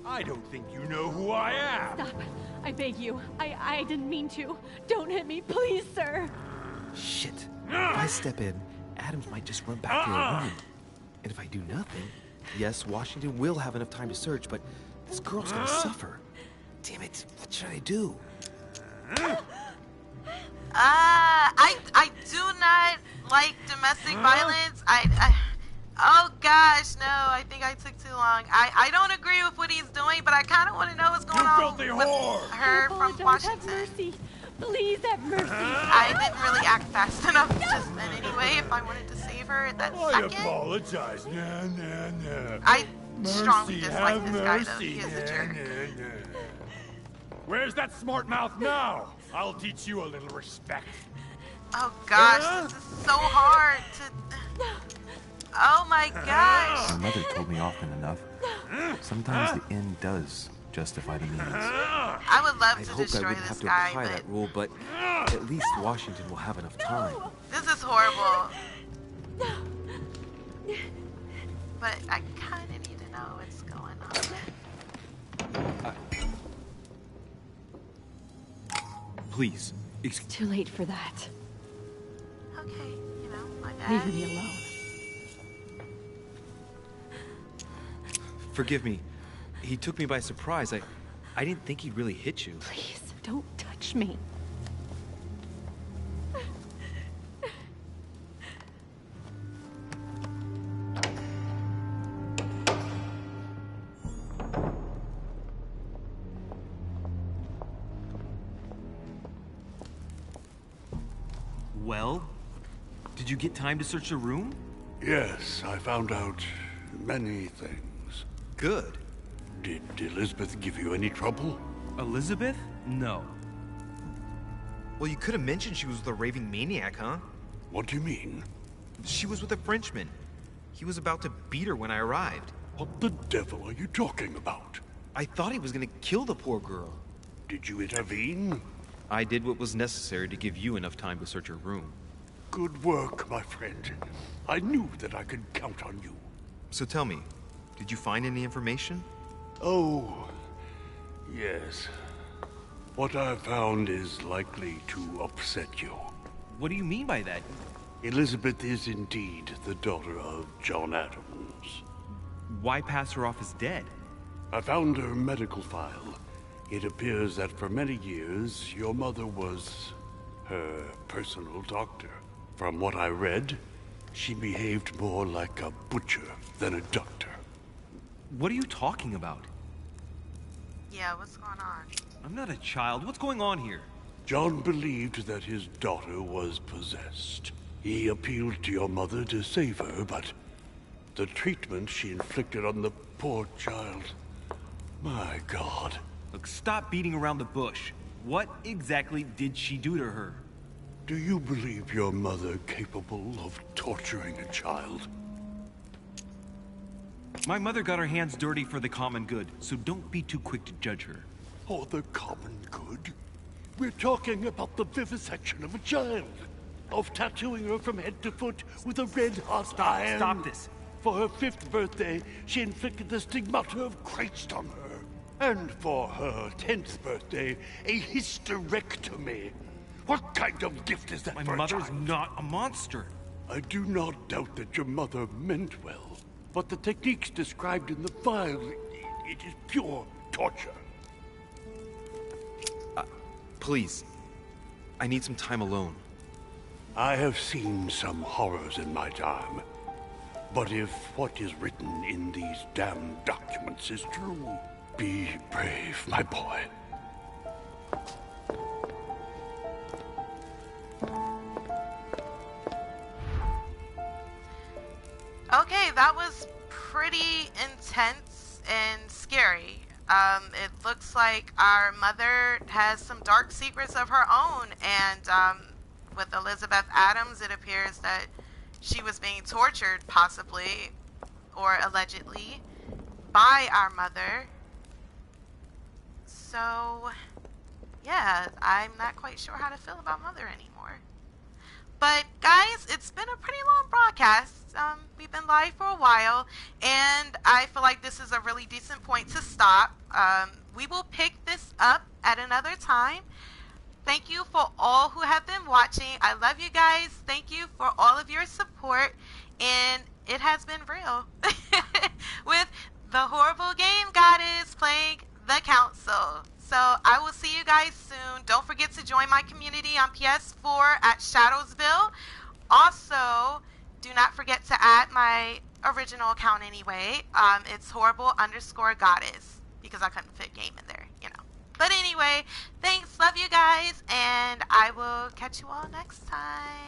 I don't think you know who I am. Stop. I beg you. I didn't mean to. Don't hit me, please, sir. Shit. If I step in, Adams might just run back to her room. And if I do nothing, yes, Washington will have enough time to search, but this girl's gonna suffer. Damn it, what should I do? I do not like domestic violence. Oh gosh, no, I think I took too long. I don't agree with what he's doing, but I kind of want to know what's going on with her from Washington. Have mercy. Please have mercy. I didn't really act fast enough just then anyway, if I wanted to save her at that second. I apologize. No. I strongly dislike this guy, though. He is a jerk. Where's that smart mouth now? I'll teach you a little respect. Oh gosh, this is so hard to... Oh my gosh! My mother told me often enough. Sometimes the end does justify the means. I would love to destroy this guy, apply that rule, but at least Washington will have enough time. This is horrible. But I kind of need to know what's going on. Please. It's too late for that. Okay, you know, my bad. Leave me alone. Forgive me. He took me by surprise. I didn't think he'd really hit you. Please, don't touch me. Well, did you get time to search the room? Yes, I found out many things. Good. Did Elizabeth give you any trouble? Elizabeth? No. Well, you could have mentioned she was with a raving maniac, huh? What do you mean? She was with a Frenchman. He was about to beat her when I arrived. What the devil are you talking about? I thought he was gonna kill the poor girl. Did you intervene? I did what was necessary to give you enough time to search her room. Good work, my friend. I knew that I could count on you. So tell me, did you find any information? Oh, yes. What I found is likely to upset you. What do you mean by that? Elizabeth is indeed the daughter of John Adams. Why pass her off as dead? I found her medical file. It appears that for many years, your mother was her personal doctor. From what I read, she behaved more like a butcher than a doctor. What are you talking about? Yeah, what's going on? I'm not a child. What's going on here? John believed that his daughter was possessed. He appealed to your mother to save her, but the treatment she inflicted on the poor child... My God. Look, stop beating around the bush. What exactly did she do to her? Do you believe your mother capable of torturing a child? My mother got her hands dirty for the common good, so don't be too quick to judge her. For the common good? We're talking about the vivisection of a child. Of tattooing her from head to foot with a red-hot iron. Stop this. For her 5th birthday, she inflicted the stigmata of Christ on her. And for her 10th birthday, a hysterectomy. What kind of gift is that for a child? My mother's not a monster. I do not doubt that your mother meant well. But the techniques described in the file, it is pure torture. Please. I need some time alone. I have seen some horrors in my time. But if what is written in these damned documents is true, be brave, my boy. Okay, that was pretty intense and scary. It looks like our mother has some dark secrets of her own, and with Elizabeth Adams, it appears that she was being tortured, possibly, or allegedly, by our mother. So, yeah, I'm not quite sure how to feel about Mother anymore. But guys, it's been a pretty long broadcast. We've been live for a while, and I feel like this is a really decent point to stop. We will pick this up at another time. Thank you for all who have been watching. I love you guys. Thank you for all of your support, and it has been real. With the horrible game goddess playing the council. So I will see you guys soon. Don't forget to join my community on PS4 at Shadowsville. Also, do not forget to add my original account anyway. It's horrible_goddess because I couldn't fit game in there, you know. But anyway, thanks, love you guys, and I will catch you all next time.